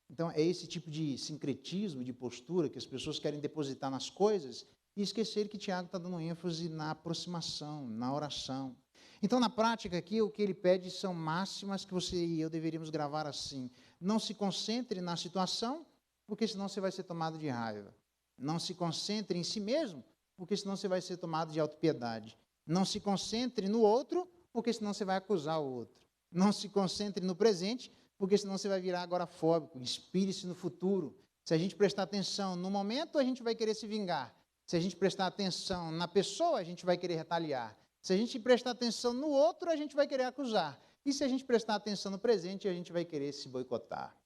Então, é esse tipo de sincretismo, de postura, que as pessoas querem depositar nas coisas e esquecer que Tiago está dando ênfase na aproximação, na oração. Então, na prática aqui, o que ele pede são máximas que você e eu deveríamos gravar assim. Não se concentre na situação, porque senão você vai ser tomado de raiva. Não se concentre em si mesmo, porque senão você vai ser tomado de autopiedade. Não se concentre no outro, porque senão você vai acusar o outro. Não se concentre no presente, porque senão você vai virar agorafóbico. Inspire-se no futuro. Se a gente prestar atenção no momento, a gente vai querer se vingar. Se a gente prestar atenção na pessoa, a gente vai querer retaliar. Se a gente prestar atenção no outro, a gente vai querer acusar. E se a gente prestar atenção no presente, a gente vai querer se boicotar.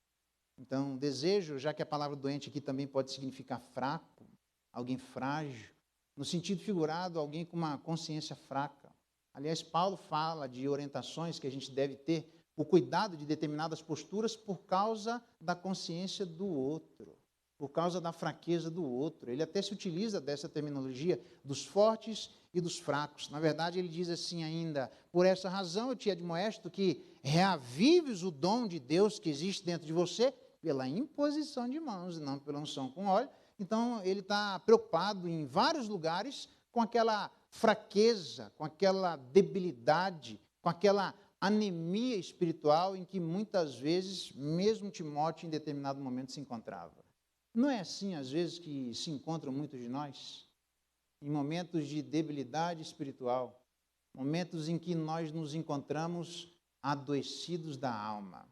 Então, desejo, já que a palavra doente aqui também pode significar fraco, alguém frágil, no sentido figurado, alguém com uma consciência fraca. Aliás, Paulo fala de orientações que a gente deve ter, o cuidado de determinadas posturas por causa da consciência do outro, por causa da fraqueza do outro. Ele até se utiliza dessa terminologia dos fortes e dos fracos. Na verdade, ele diz assim ainda, por essa razão eu te admoesto que reavives o dom de Deus que existe dentro de você pela imposição de mãos, e não pela unção com óleo. Então, ele está preocupado em vários lugares com aquela fraqueza, com aquela debilidade, com aquela anemia espiritual em que muitas vezes, mesmo Timóteo, em determinado momento, se encontrava. Não é assim, às vezes, que se encontram muitos de nós? Em momentos de debilidade espiritual, momentos em que nós nos encontramos adoecidos da alma.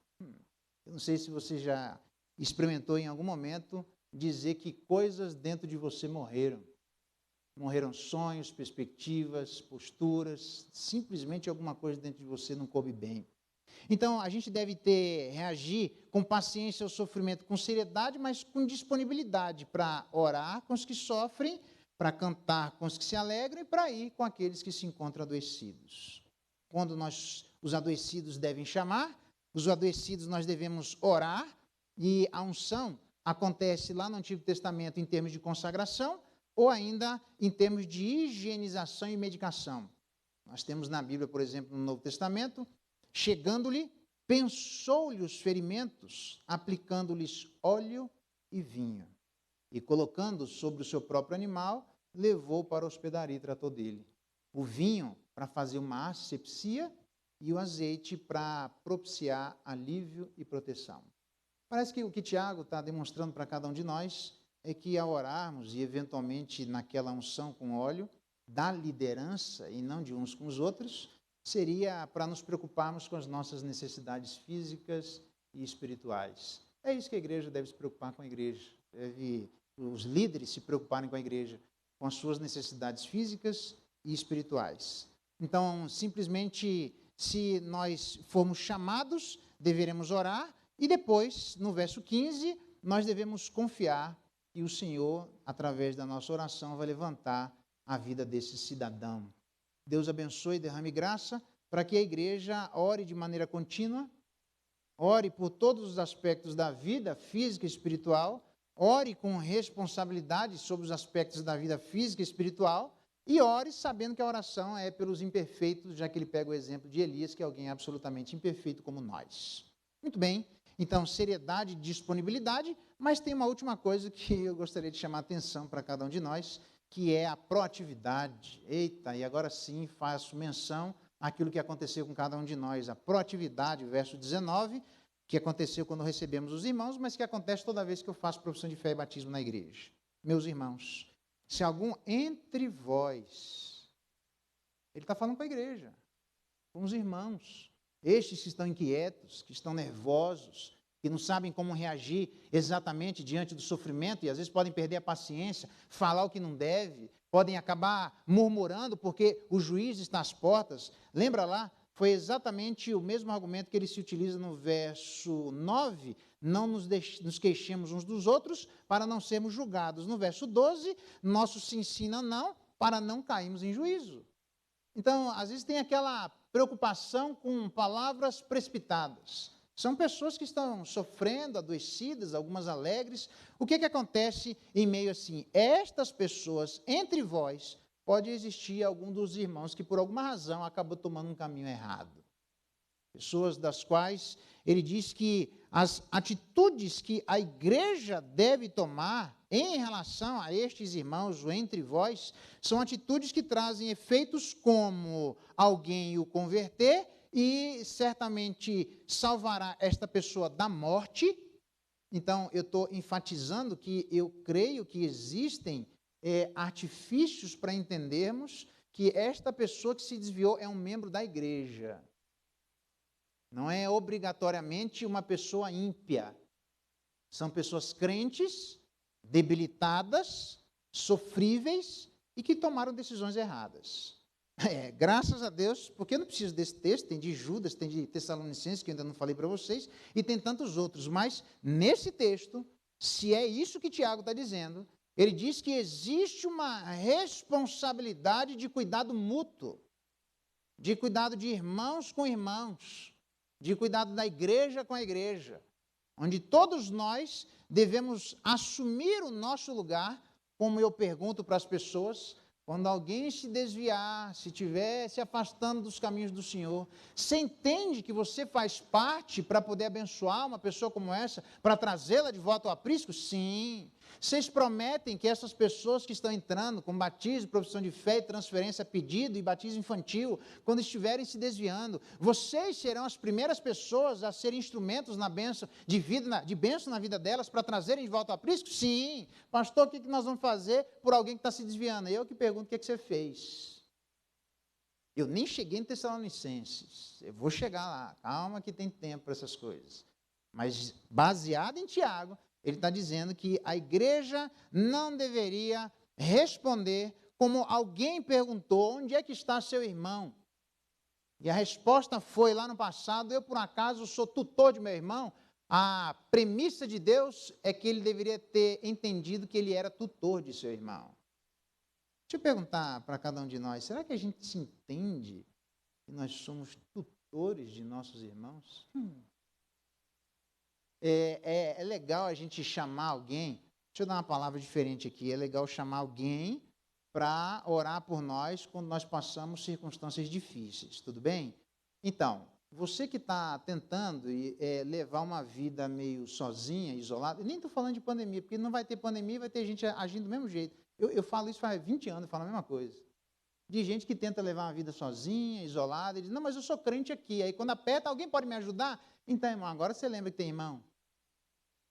Eu não sei se você já experimentou em algum momento dizer que coisas dentro de você morreram. Morreram sonhos, perspectivas, posturas, simplesmente alguma coisa dentro de você não coube bem. Então, a gente deve reagir com paciência ao sofrimento, com seriedade, mas com disponibilidade para orar com os que sofrem, para cantar com os que se alegram e para ir com aqueles que se encontram adoecidos. Quando os adoecidos devem chamar, os adoecidos nós devemos orar, e a unção acontece lá no Antigo Testamento em termos de consagração, ou ainda em termos de higienização e medicação. Nós temos na Bíblia, por exemplo, no Novo Testamento, chegando-lhe, pensou-lhe os ferimentos, aplicando-lhes óleo e vinho. E colocando sobre o seu próprio animal, levou para a hospedaria e tratou dele. O vinho para fazer uma asepsia e o azeite para propiciar alívio e proteção. Parece que o que Tiago está demonstrando para cada um de nós é que ao orarmos e eventualmente naquela unção com óleo, da liderança e não de uns com os outros, seria para nos preocuparmos com as nossas necessidades físicas e espirituais. É isso que a igreja deve se preocupar com a igreja. Deve os líderes se preocuparem com a igreja, com as suas necessidades físicas e espirituais. Então, simplesmente, se nós formos chamados, deveremos orar, e depois, no verso 15, nós devemos confiar que o Senhor, através da nossa oração, vai levantar a vida desse cidadão. Deus abençoe e derrame graça para que a igreja ore de maneira contínua, ore por todos os aspectos da vida física e espiritual, ore com responsabilidade sobre os aspectos da vida física e espiritual, e ore sabendo que a oração é pelos imperfeitos, já que ele pega o exemplo de Elias, que é alguém absolutamente imperfeito como nós. Muito bem, então seriedade e disponibilidade, mas tem uma última coisa que eu gostaria de chamar a atenção para cada um de nós, que é a proatividade. Eita, e agora sim faço menção àquilo que aconteceu com cada um de nós, a proatividade, verso 19, que aconteceu quando recebemos os irmãos, mas que acontece toda vez que eu faço profissão de fé e batismo na igreja. Meus irmãos, se algum entre vós, ele está falando com a igreja, com os irmãos, estes que estão inquietos, que estão nervosos, que não sabem como reagir exatamente diante do sofrimento, e às vezes podem perder a paciência, falar o que não deve, podem acabar murmurando porque o juiz está às portas. Lembra lá? Foi exatamente o mesmo argumento que ele se utiliza no verso 9, não nos queixemos uns dos outros para não sermos julgados. No verso 12, nosso se ensina não, para não cairmos em juízo. Então, às vezes tem aquela preocupação com palavras precipitadas. São pessoas que estão sofrendo, adoecidas, algumas alegres. O que acontece em meio assim? Estas pessoas, entre vós, pode existir algum dos irmãos que por alguma razão acabou tomando um caminho errado. Pessoas das quais ele diz que as atitudes que a igreja deve tomar em relação a estes irmãos ou entre vós, são atitudes que trazem efeitos como alguém o converter e certamente salvará esta pessoa da morte. Então, eu estou enfatizando que eu creio que existem artifícios para entendermos que esta pessoa que se desviou é um membro da igreja. Não é obrigatoriamente uma pessoa ímpia. São pessoas crentes, debilitadas, sofríveis e que tomaram decisões erradas. Graças a Deus, porque eu não preciso desse texto, tem de Judas, tem de Tessalonicenses, que eu ainda não falei para vocês, e tem tantos outros, mas nesse texto, se é isso que Tiago está dizendo, ele diz que existe uma responsabilidade de cuidado mútuo, de cuidado de irmãos com irmãos, de cuidado da igreja com a igreja, onde todos nós devemos assumir o nosso lugar, como eu pergunto para as pessoas, quando alguém se desviar, se estiver se afastando dos caminhos do Senhor, você entende que você faz parte para poder abençoar uma pessoa como essa, para trazê-la de volta ao aprisco? Sim. Vocês prometem que essas pessoas que estão entrando com batismo, profissão de fé e transferência a pedido e batismo infantil, quando estiverem se desviando, vocês serão as primeiras pessoas a serem instrumentos na bênção, de bênção na vida delas para trazerem de volta ao aprisco? Sim. Pastor, o que nós vamos fazer por alguém que está se desviando? Eu que pergunto o que você fez. Eu nem cheguei em Tessalonicenses. Eu vou chegar lá. Calma que tem tempo para essas coisas. Mas baseado em Tiago, ele está dizendo que a igreja não deveria responder como alguém perguntou, onde é que está seu irmão? E a resposta foi, lá no passado, eu por acaso sou tutor de meu irmão? A premissa de Deus é que ele deveria ter entendido que ele era tutor de seu irmão. Deixa eu perguntar para cada um de nós, será que a gente se entende que nós somos tutores de nossos irmãos? É legal a gente chamar alguém, deixa eu dar uma palavra diferente aqui, é legal chamar alguém para orar por nós quando nós passamos circunstâncias difíceis, tudo bem? Então, você que está tentando levar uma vida meio sozinha, isolada, nem estou falando de pandemia, porque não vai ter pandemia e vai ter gente agindo do mesmo jeito. Eu falo isso faz 20 anos, eu falo a mesma coisa. De gente que tenta levar uma vida sozinha, isolada, e diz, não, mas eu sou crente aqui. Aí quando aperta, alguém pode me ajudar? Então, irmão, agora você lembra que tem irmão?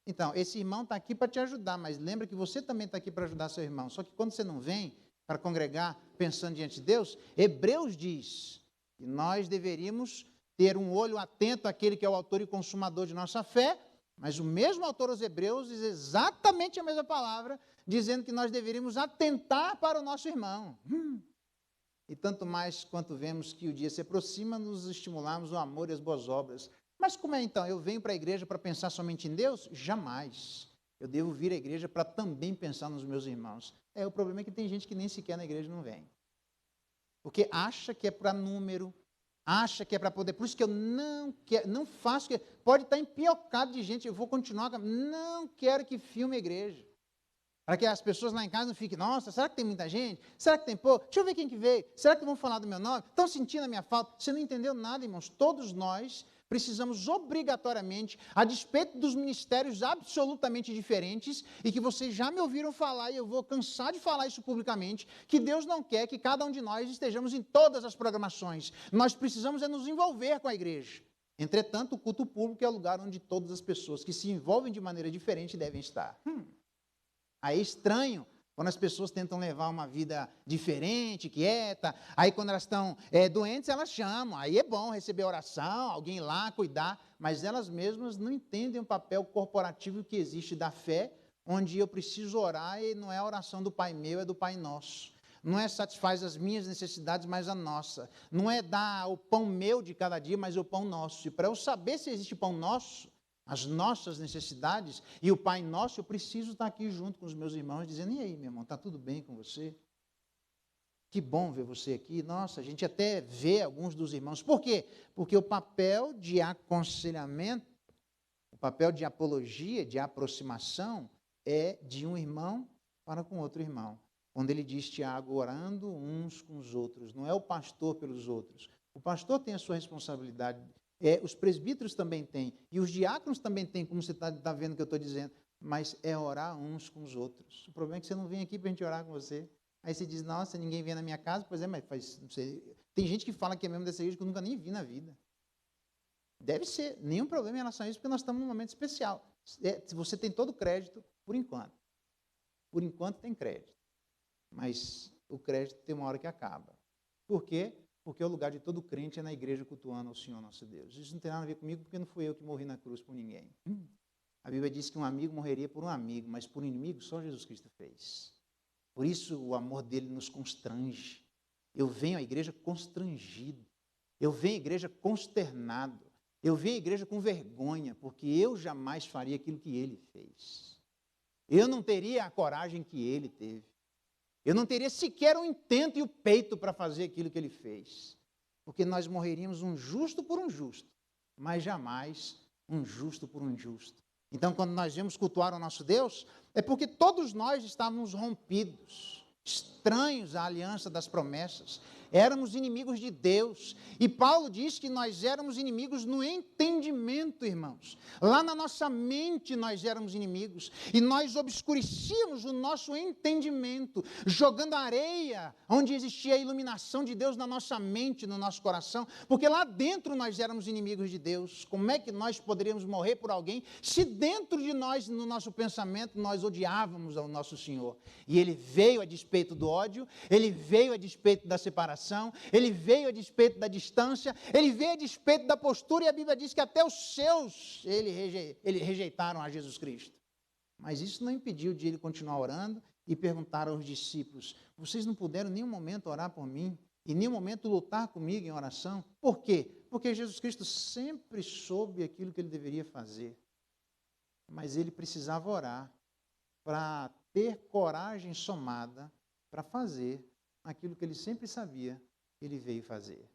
Então, esse irmão está aqui para te ajudar, mas lembra que você também está aqui para ajudar seu irmão. Só que quando você não vem para congregar pensando diante de Deus, Hebreus diz que nós deveríamos ter um olho atento àquele que é o autor e consumador de nossa fé, mas o mesmo autor aos Hebreus diz exatamente a mesma palavra, dizendo que nós deveríamos atentar para o nosso irmão. E tanto mais quanto vemos que o dia se aproxima, nos estimularmos o amor e as boas obras. Mas como é então? Eu venho para a igreja para pensar somente em Deus? Jamais. Eu devo vir à igreja para também pensar nos meus irmãos. O problema é que tem gente que nem sequer na igreja não vem. Porque acha que é para número, acha que é para poder. Por isso que eu não faço. Pode estar empiocado de gente, eu vou continuar. Não quero que filme a igreja. Para que as pessoas lá em casa não fiquem, nossa, será que tem muita gente? Será que tem pouco? Deixa eu ver quem que veio. Será que vão falar do meu nome? Estão sentindo a minha falta? Você não entendeu nada, irmãos. Todos nós precisamos obrigatoriamente, a despeito dos ministérios absolutamente diferentes, e que vocês já me ouviram falar, e eu vou cansar de falar isso publicamente, que Deus não quer que cada um de nós estejamos em todas as programações. Nós precisamos nos envolver com a igreja. Entretanto, o culto público é o lugar onde todas as pessoas que se envolvem de maneira diferente devem estar. Aí é estranho quando as pessoas tentam levar uma vida diferente, quieta, aí quando elas estão doentes, elas chamam, aí é bom receber oração, alguém ir lá cuidar, mas elas mesmas não entendem o papel corporativo que existe da fé, onde eu preciso orar e não é a oração do Pai meu, é do Pai nosso. Não é satisfaz as minhas necessidades, mas a nossa. Não é dar o pão meu de cada dia, mas o pão nosso. E para eu saber se existe pão nosso, as nossas necessidades, e o Pai Nosso, eu preciso estar aqui junto com os meus irmãos, dizendo, e aí, meu irmão, está tudo bem com você? Que bom ver você aqui. Nossa, a gente até vê alguns dos irmãos. Por quê? Porque o papel de aconselhamento, o papel de apologia, de aproximação, é de um irmão para com outro irmão. Quando ele diz, Tiago, orando uns com os outros, não é o pastor pelos outros. O pastor tem a sua responsabilidade. Os presbíteros também têm, e os diáconos também têm, como você está vendo que eu estou dizendo, mas é orar uns com os outros. O problema é que você não vem aqui para a gente orar com você. Aí você diz, nossa, ninguém vem na minha casa, pois é, mas não sei. Tem gente que fala que é mesmo dessa igreja que eu nunca nem vi na vida. Deve ser, nenhum problema em relação a isso, porque nós estamos num momento especial. Você tem todo o crédito, por enquanto. Por enquanto tem crédito. Mas o crédito tem uma hora que acaba. Por quê? Porque o lugar de todo crente é na igreja cultuando ao Senhor nosso Deus. Isso não tem nada a ver comigo, porque não fui eu que morri na cruz por ninguém. A Bíblia diz que um amigo morreria por um amigo, mas por inimigo só Jesus Cristo fez. Por isso o amor dele nos constrange. Eu venho à igreja constrangido. Eu venho à igreja consternado. Eu venho à igreja com vergonha, porque eu jamais faria aquilo que ele fez. Eu não teria a coragem que ele teve. Eu não teria sequer um intento e o peito para fazer aquilo que ele fez. Porque nós morreríamos um justo por um justo, mas jamais um justo por um injusto. Então, quando nós viemos cultuar o nosso Deus, é porque todos nós estávamos rompidos, estranhos à aliança das promessas. éramos inimigos de Deus. E Paulo diz que nós éramos inimigos no entendimento, irmãos. Lá na nossa mente nós éramos inimigos. E nós obscurecíamos o nosso entendimento, jogando areia onde existia a iluminação de Deus na nossa mente, no nosso coração. Porque lá dentro nós éramos inimigos de Deus. Como é que nós poderíamos morrer por alguém se dentro de nós, no nosso pensamento, nós odiávamos ao nosso Senhor? E Ele veio a despeito do ódio, Ele veio a despeito da separação, Ele veio a despeito da distância, Ele veio a despeito da postura, e a Bíblia diz que até os seus ele rejeitaram a Jesus Cristo. Mas isso não impediu de Ele continuar orando e perguntar aos discípulos: vocês não puderam em nenhum momento orar por mim, em nenhum momento lutar comigo em oração? Por quê? Porque Jesus Cristo sempre soube aquilo que Ele deveria fazer, mas Ele precisava orar para ter coragem somada para fazer aquilo que Ele sempre sabia que Ele veio fazer.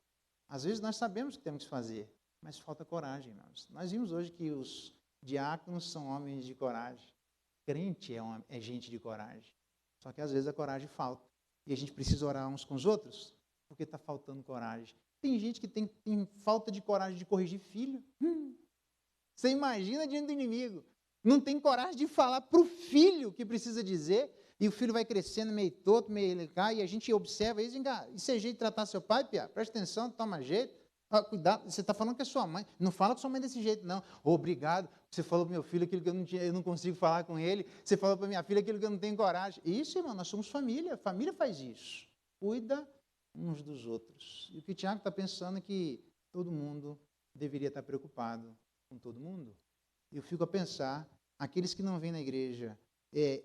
Às vezes nós sabemos que temos que fazer, mas falta coragem, irmãos. Nós vimos hoje que os diáconos são homens de coragem. Crente é gente de coragem. Só que às vezes a coragem falta. E a gente precisa orar uns com os outros, porque está faltando coragem. Tem gente que tem falta de coragem de corrigir filho. Você imagina diante do inimigo. Não tem coragem de falar para o filho o que precisa dizer, e o filho vai crescendo meio torto, meio elicado, e a gente observa isso. Isso é jeito de tratar seu pai, Pia? Presta atenção, toma jeito. Cuidado, você está falando que é sua mãe. Não fala com sua mãe desse jeito, não. Obrigado, você falou para o meu filho aquilo que eu não consigo falar com ele. Você falou para minha filha aquilo que eu não tenho coragem. Isso, irmão, nós somos família. Família faz isso. Cuida uns dos outros. E o que o Tiago está pensando é que todo mundo deveria estar preocupado com todo mundo. Eu fico a pensar, aqueles que não vêm na igreja,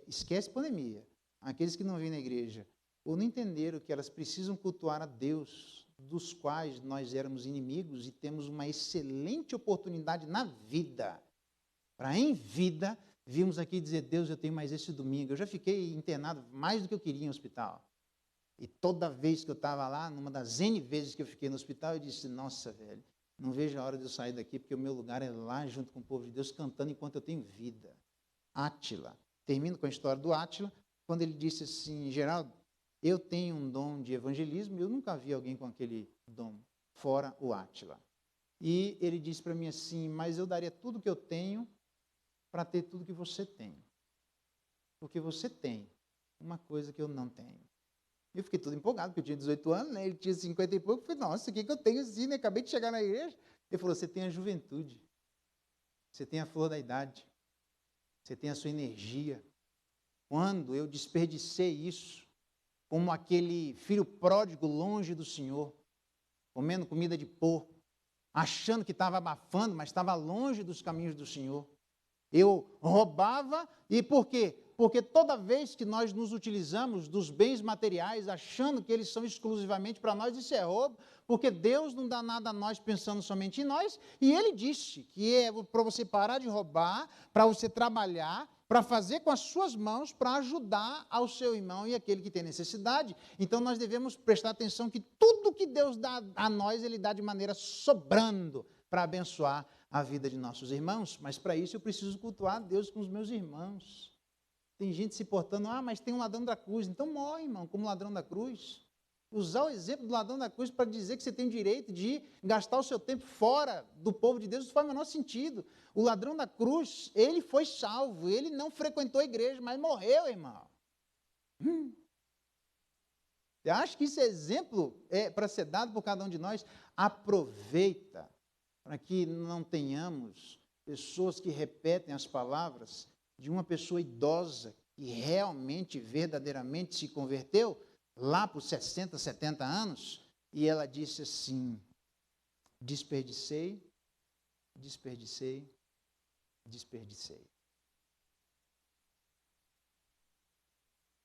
esquece pandemia, aqueles que não vêm na igreja, ou não entenderam que elas precisam cultuar a Deus, dos quais nós éramos inimigos, e temos uma excelente oportunidade na vida, para em vida, vimos aqui dizer: Deus, eu tenho mais esse domingo. Eu já fiquei internado mais do que eu queria em hospital. E toda vez que eu estava lá, numa das N vezes que eu fiquei no hospital, eu disse: nossa, velho, não vejo a hora de eu sair daqui, porque o meu lugar é lá junto com o povo de Deus, cantando enquanto eu tenho vida. Átila. Termino com a história do Átila, quando ele disse assim: Geraldo, eu tenho um dom de evangelismo, eu nunca vi alguém com aquele dom, fora o Átila. E ele disse para mim assim: mas eu daria tudo que eu tenho para ter tudo que você tem. Porque você tem uma coisa que eu não tenho. Eu fiquei todo empolgado, porque eu tinha 18 anos, né? Ele tinha 50 e pouco. Eu falei: nossa, o que eu tenho assim, né? Acabei de chegar na igreja. Ele falou: você tem a juventude, você tem a flor da idade, você tem a sua energia. Quando eu desperdicei isso, como aquele filho pródigo longe do Senhor, comendo comida de porco, achando que estava abafando, mas estava longe dos caminhos do Senhor. Eu roubava, e por quê? Porque toda vez que nós nos utilizamos dos bens materiais, achando que eles são exclusivamente para nós, isso é roubo, porque Deus não dá nada a nós pensando somente em nós, e Ele disse que é para você parar de roubar, para você trabalhar, para fazer com as suas mãos, para ajudar ao seu irmão e aquele que tem necessidade. Então nós devemos prestar atenção que tudo que Deus dá a nós, Ele dá de maneira sobrando, para abençoar a vida de nossos irmãos. Mas para isso eu preciso cultuar a Deus com os meus irmãos. Tem gente se portando: mas tem um ladrão da cruz. Então morre, irmão, como ladrão da cruz. Usar o exemplo do ladrão da cruz para dizer que você tem o direito de gastar o seu tempo fora do povo de Deus, não faz o menor sentido. O ladrão da cruz, ele foi salvo, ele não frequentou a igreja, mas morreu, irmão. Eu acho que esse exemplo é para ser dado por cada um de nós. Aproveita para que não tenhamos pessoas que repetem as palavras de uma pessoa idosa que realmente, verdadeiramente se converteu lá por 60, 70 anos, e ela disse assim: desperdicei, desperdicei, desperdicei.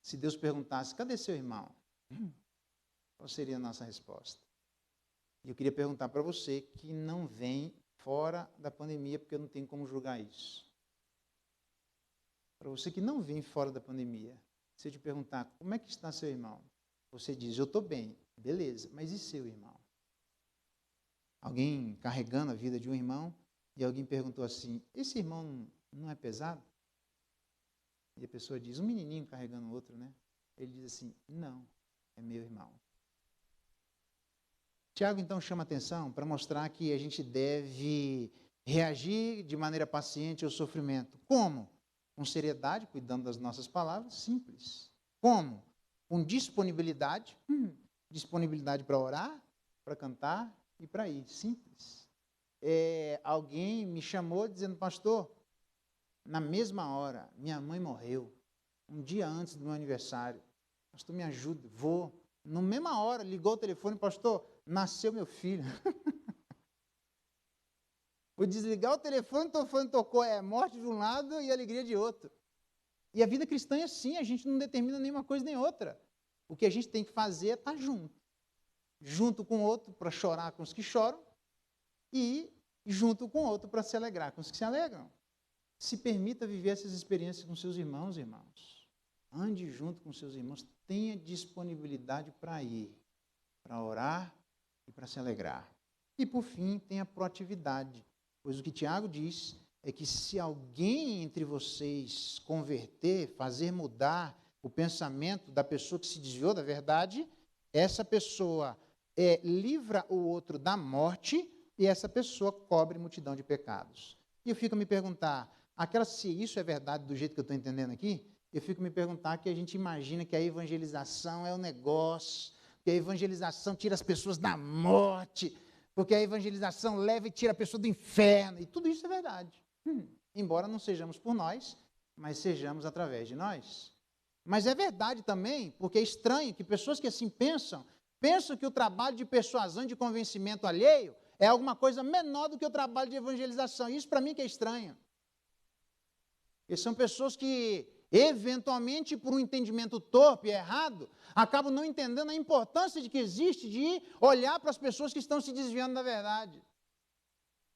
Se Deus perguntasse: cadê seu irmão? Qual seria a nossa resposta? E eu queria perguntar para você que não vem fora da pandemia, porque eu não tenho como julgar isso. Para você que não vem fora da pandemia, se eu te perguntar: como é que está seu irmão? Você diz: eu estou bem. Beleza, mas e seu irmão? Alguém carregando a vida de um irmão, e alguém perguntou assim: esse irmão não é pesado? E a pessoa diz: um menininho carregando o outro, né? Ele diz assim: não, é meu irmão. Tiago, então, chama atenção para mostrar que a gente deve reagir de maneira paciente ao sofrimento. Como? Com seriedade, cuidando das nossas palavras, simples. Como? Com disponibilidade, disponibilidade para orar, para cantar e para ir, simples. Alguém me chamou dizendo, pastor, na mesma hora, minha mãe morreu, um dia antes do meu aniversário, pastor, me ajuda, vou. Na mesma hora, ligou o telefone, pastor, nasceu meu filho. Vou desligar o telefone tocou, morte de um lado e alegria de outro. E a vida cristã é assim, a gente não determina nenhuma coisa nem outra. O que a gente tem que fazer é estar junto. Junto com o outro para chorar com os que choram e junto com o outro para se alegrar com os que se alegram. Se permita viver essas experiências com seus irmãos, irmãos. Ande junto com seus irmãos, tenha disponibilidade para ir, para orar e para se alegrar. E, por fim, tenha proatividade, pois o que Tiago diz é que se alguém entre vocês converter, fazer mudar o pensamento da pessoa que se desviou da verdade, essa pessoa livra o outro da morte e essa pessoa cobre multidão de pecados. E eu fico a me perguntar, se isso é verdade do jeito que eu estou entendendo aqui, eu fico a me perguntar que a gente imagina que a evangelização é um negócio, que a evangelização tira as pessoas da morte, porque a evangelização leva e tira a pessoa do inferno, e tudo isso é verdade. Embora não sejamos por nós, mas sejamos através de nós. Mas é verdade também, porque é estranho que pessoas que assim pensam que o trabalho de persuasão e de convencimento alheio é alguma coisa menor do que o trabalho de evangelização. Isso para mim que é estranho. E são pessoas que, eventualmente, por um entendimento torpe e errado, acabam não entendendo a importância de que existe de olhar para as pessoas que estão se desviando da verdade.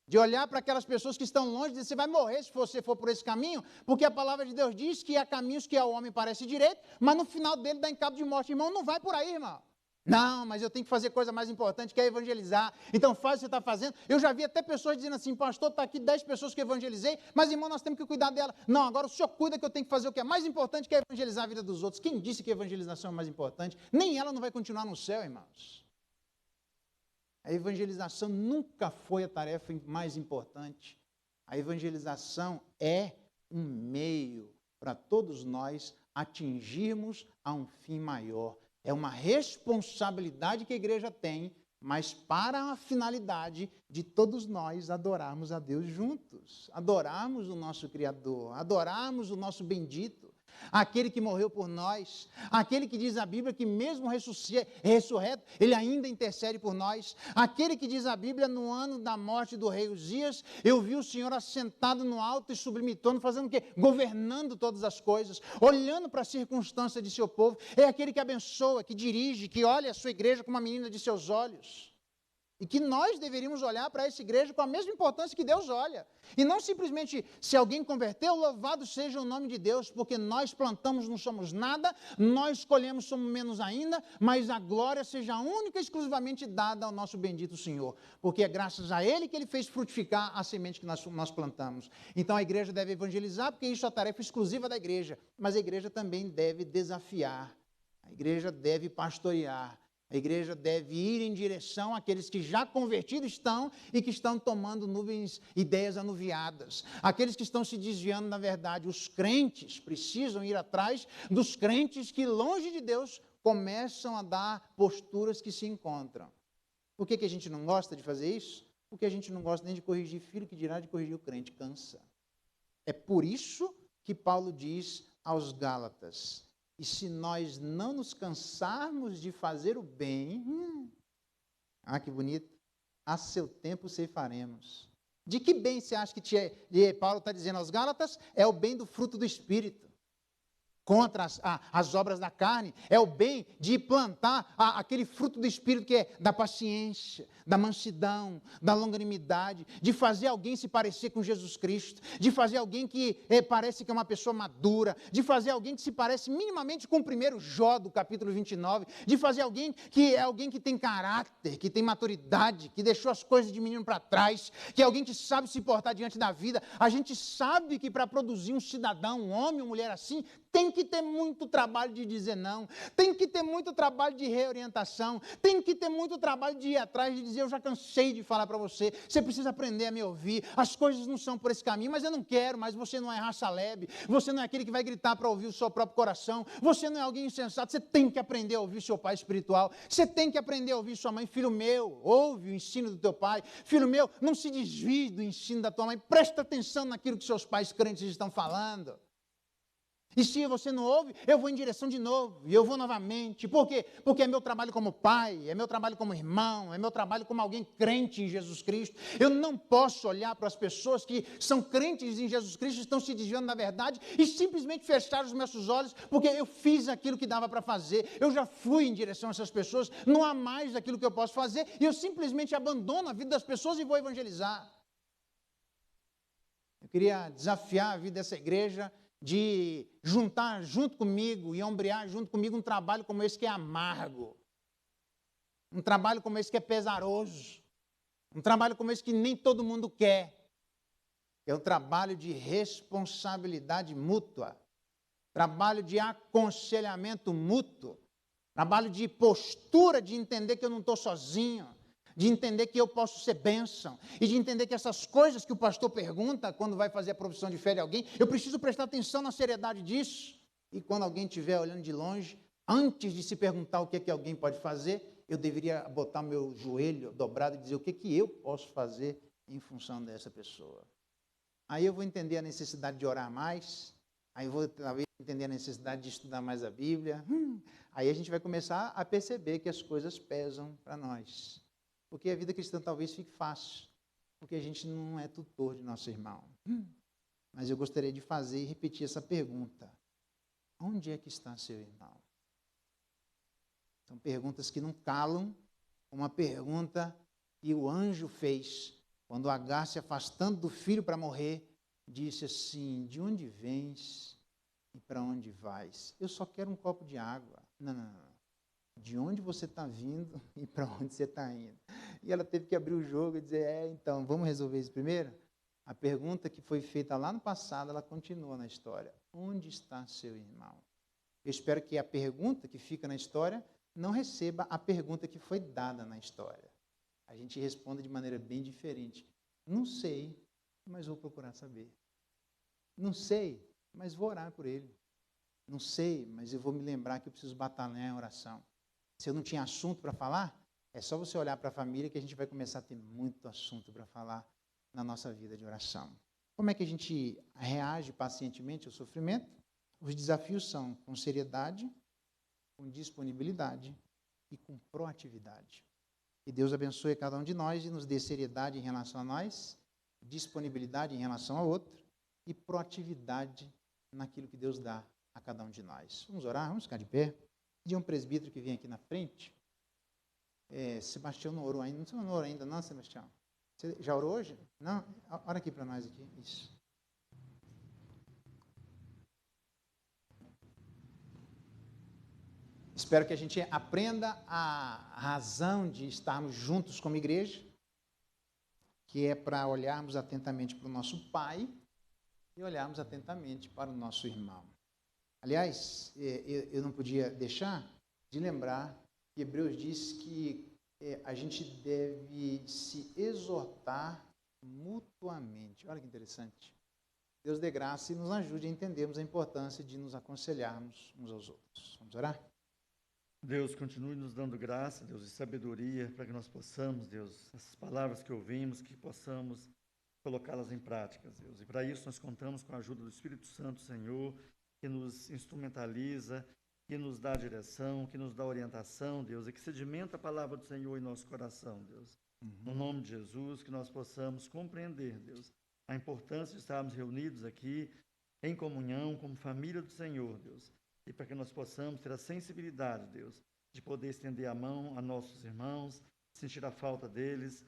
De olhar para aquelas pessoas que estão longe, de dizer, você vai morrer se você for por esse caminho, porque a palavra de Deus diz que há caminhos que ao homem parece direito, mas no final dele dá em cabo de morte. Irmão, não vai por aí, irmão. Não, mas eu tenho que fazer coisa mais importante, que é evangelizar. Então faz o que você está fazendo. Eu já vi até pessoas dizendo assim, pastor, está aqui 10 pessoas que eu evangelizei, mas irmão, nós temos que cuidar dela. Não, agora o senhor cuida que eu tenho que fazer o que é mais importante, que é evangelizar a vida dos outros. Quem disse que a evangelização é mais importante? Nem ela não vai continuar no céu, irmãos. A evangelização nunca foi a tarefa mais importante. A evangelização é um meio para todos nós atingirmos a um fim maior. É uma responsabilidade que a igreja tem, mas para a finalidade de todos nós adorarmos a Deus juntos, adorarmos o nosso Criador, adorarmos o nosso bendito, aquele que morreu por nós, aquele que diz a Bíblia que mesmo ressurreto, ele ainda intercede por nós, aquele que diz a Bíblia, no ano da morte do rei Uzias, eu vi o Senhor assentado no alto e sublime trono, fazendo o quê? Governando todas as coisas, olhando para a circunstância de seu povo, é aquele que abençoa, que dirige, que olha a sua igreja como a menina de seus olhos. E que nós deveríamos olhar para essa igreja com a mesma importância que Deus olha. E não simplesmente, se alguém converteu, louvado seja o nome de Deus, porque nós plantamos, não somos nada, nós colhemos, somos menos ainda, mas a glória seja única e exclusivamente dada ao nosso bendito Senhor. Porque é graças a Ele que Ele fez frutificar a semente que nós plantamos. Então a igreja deve evangelizar, porque isso é a tarefa exclusiva da igreja. Mas a igreja também deve desafiar, a igreja deve pastorear. A igreja deve ir em direção àqueles que já convertidos estão e que estão tomando ideias anuviadas. Aqueles que estão se desviando, na verdade, os crentes precisam ir atrás dos crentes que, longe de Deus, começam a dar posturas que se encontram. Por que a gente não gosta de fazer isso? Porque a gente não gosta nem de corrigir filho, que dirá de corrigir o crente, cansa. É por isso que Paulo diz aos Gálatas, e se nós não nos cansarmos de fazer o bem, que bonito, a seu tempo ceifaremos. De que bem você acha que Paulo está dizendo aos Gálatas? É o bem do fruto do Espírito. Contra as obras da carne, é o bem de plantar aquele fruto do Espírito que é da paciência, da mansidão, da longanimidade, de fazer alguém se parecer com Jesus Cristo, de fazer alguém que parece que é uma pessoa madura, de fazer alguém que se parece minimamente com o primeiro Jó do capítulo 29, de fazer alguém que é alguém que tem caráter, que tem maturidade, que deixou as coisas de menino para trás, que é alguém que sabe se portar diante da vida. A gente sabe que para produzir um cidadão, um homem ou mulher assim, tem que que ter muito trabalho de dizer não, tem que ter muito trabalho de reorientação, tem que ter muito trabalho de ir atrás, de dizer, eu já cansei de falar para você, você precisa aprender a me ouvir, as coisas não são por esse caminho, mas eu não quero, mas você não é raça leve, você não é aquele que vai gritar para ouvir o seu próprio coração, você não é alguém insensato, você tem que aprender a ouvir seu pai espiritual, você tem que aprender a ouvir sua mãe. Filho meu, ouve o ensino do teu pai, filho meu, não se desvie do ensino da tua mãe, presta atenção naquilo que seus pais crentes estão falando. E se você não ouve, eu vou em direção de novo, e eu vou novamente. Por quê? Porque é meu trabalho como pai, é meu trabalho como irmão, é meu trabalho como alguém crente em Jesus Cristo. Eu não posso olhar para as pessoas que são crentes em Jesus Cristo, estão se desviando da verdade, e simplesmente fechar os meus olhos, porque eu fiz aquilo que dava para fazer, eu já fui em direção a essas pessoas, não há mais aquilo que eu posso fazer, e eu simplesmente abandono a vida das pessoas e vou evangelizar. Eu queria desafiar a vida dessa igreja de juntar junto comigo e ombrear junto comigo um trabalho como esse que é amargo, um trabalho como esse que é pesaroso, um trabalho como esse que nem todo mundo quer. É um trabalho de responsabilidade mútua, trabalho de aconselhamento mútuo, trabalho de postura de entender que eu não estou sozinho, de entender que eu posso ser bênção, e de entender que essas coisas que o pastor pergunta quando vai fazer a profissão de fé de alguém, eu preciso prestar atenção na seriedade disso, e quando alguém estiver olhando de longe, antes de se perguntar o que é que alguém pode fazer, eu deveria botar meu joelho dobrado e dizer o que é que eu posso fazer em função dessa pessoa. Aí eu vou entender a necessidade de orar mais, aí eu vou talvez entender a necessidade de estudar mais a Bíblia, aí a gente vai começar a perceber que as coisas pesam para nós. Porque a vida cristã talvez fique fácil, porque a gente não é tutor de nosso irmão. Mas eu gostaria de fazer e repetir essa pergunta. Onde é que está seu irmão? São perguntas que não calam, uma pergunta que o anjo fez, quando Agar, se afastando do filho para morrer, disse assim, de onde vens e para onde vais? Eu só quero um copo de água. Não. De onde você está vindo e para onde você está indo. E ela teve que abrir o jogo e dizer, então, vamos resolver isso primeiro? A pergunta que foi feita lá no passado, ela continua na história. Onde está seu irmão? Eu espero que a pergunta que fica na história não receba a pergunta que foi dada na história. A gente responde de maneira bem diferente. Não sei, mas vou procurar saber. Não sei, mas vou orar por ele. Não sei, mas eu vou me lembrar que eu preciso batalhar em oração. Se eu não tinha assunto para falar, é só você olhar para a família que a gente vai começar a ter muito assunto para falar na nossa vida de oração. Como é que a gente reage pacientemente ao sofrimento? Os desafios são com seriedade, com disponibilidade e com proatividade. Que Deus abençoe cada um de nós e nos dê seriedade em relação a nós, disponibilidade em relação ao outro e proatividade naquilo que Deus dá a cada um de nós. Vamos orar? Vamos ficar de pé? De um presbítero que vem aqui na frente. Sebastião não orou ainda. Você não orou ainda, não, Sebastião? Você já orou hoje? Não? Ora aqui para nós aqui. Isso. Espero que a gente aprenda a razão de estarmos juntos como igreja, que é para olharmos atentamente para o nosso Pai e olharmos atentamente para o nosso irmão. Aliás, eu não podia deixar de lembrar que Hebreus diz que a gente deve se exortar mutuamente. Olha que interessante. Deus dê graça e nos ajude a entendermos a importância de nos aconselharmos uns aos outros. Vamos orar? Deus, continue nos dando graça, Deus, e sabedoria para que nós possamos, Deus, essas palavras que ouvimos, que possamos colocá-las em prática, Deus. E para isso nós contamos com a ajuda do Espírito Santo, Senhor, que nos instrumentaliza, que nos dá direção, que nos dá orientação, Deus, e que sedimenta a palavra do Senhor em nosso coração, Deus. No nome de Jesus, que nós possamos compreender, Deus, a importância de estarmos reunidos aqui em comunhão, como família do Senhor, Deus. E para que nós possamos ter a sensibilidade, Deus, de poder estender a mão a nossos irmãos, sentir a falta deles,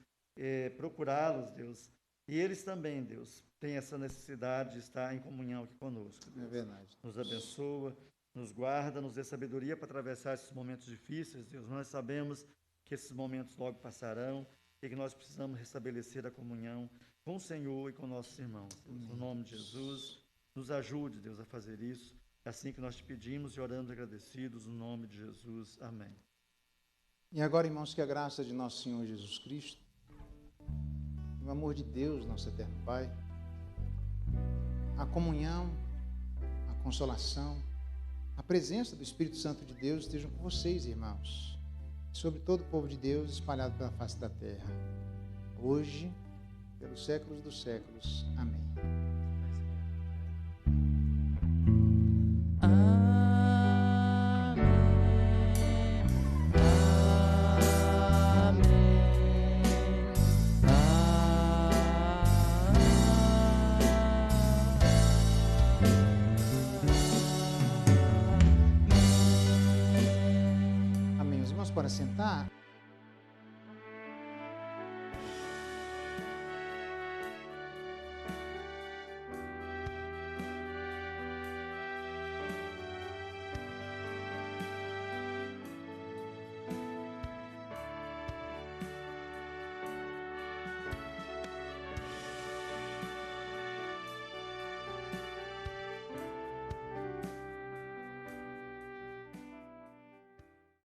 procurá-los, Deus. E eles também, Deus, têm essa necessidade de estar em comunhão aqui conosco, Deus. É verdade. Nos abençoa, nos guarda, nos dê sabedoria para atravessar esses momentos difíceis, Deus. Nós sabemos que esses momentos logo passarão e que nós precisamos restabelecer a comunhão com o Senhor e com nossos irmãos, Deus. No nome de Jesus, nos ajude, Deus, a fazer isso. É assim que nós te pedimos e oramos agradecidos no nome de Jesus. Amém. E agora, irmãos, que a graça de nosso Senhor Jesus Cristo, o amor de Deus, nosso eterno Pai, a comunhão, a consolação, a presença do Espírito Santo de Deus estejam com vocês, irmãos, e sobre todo o povo de Deus espalhado pela face da terra, hoje, pelos séculos dos séculos. Amém. Amém. Os irmãos podem sentar.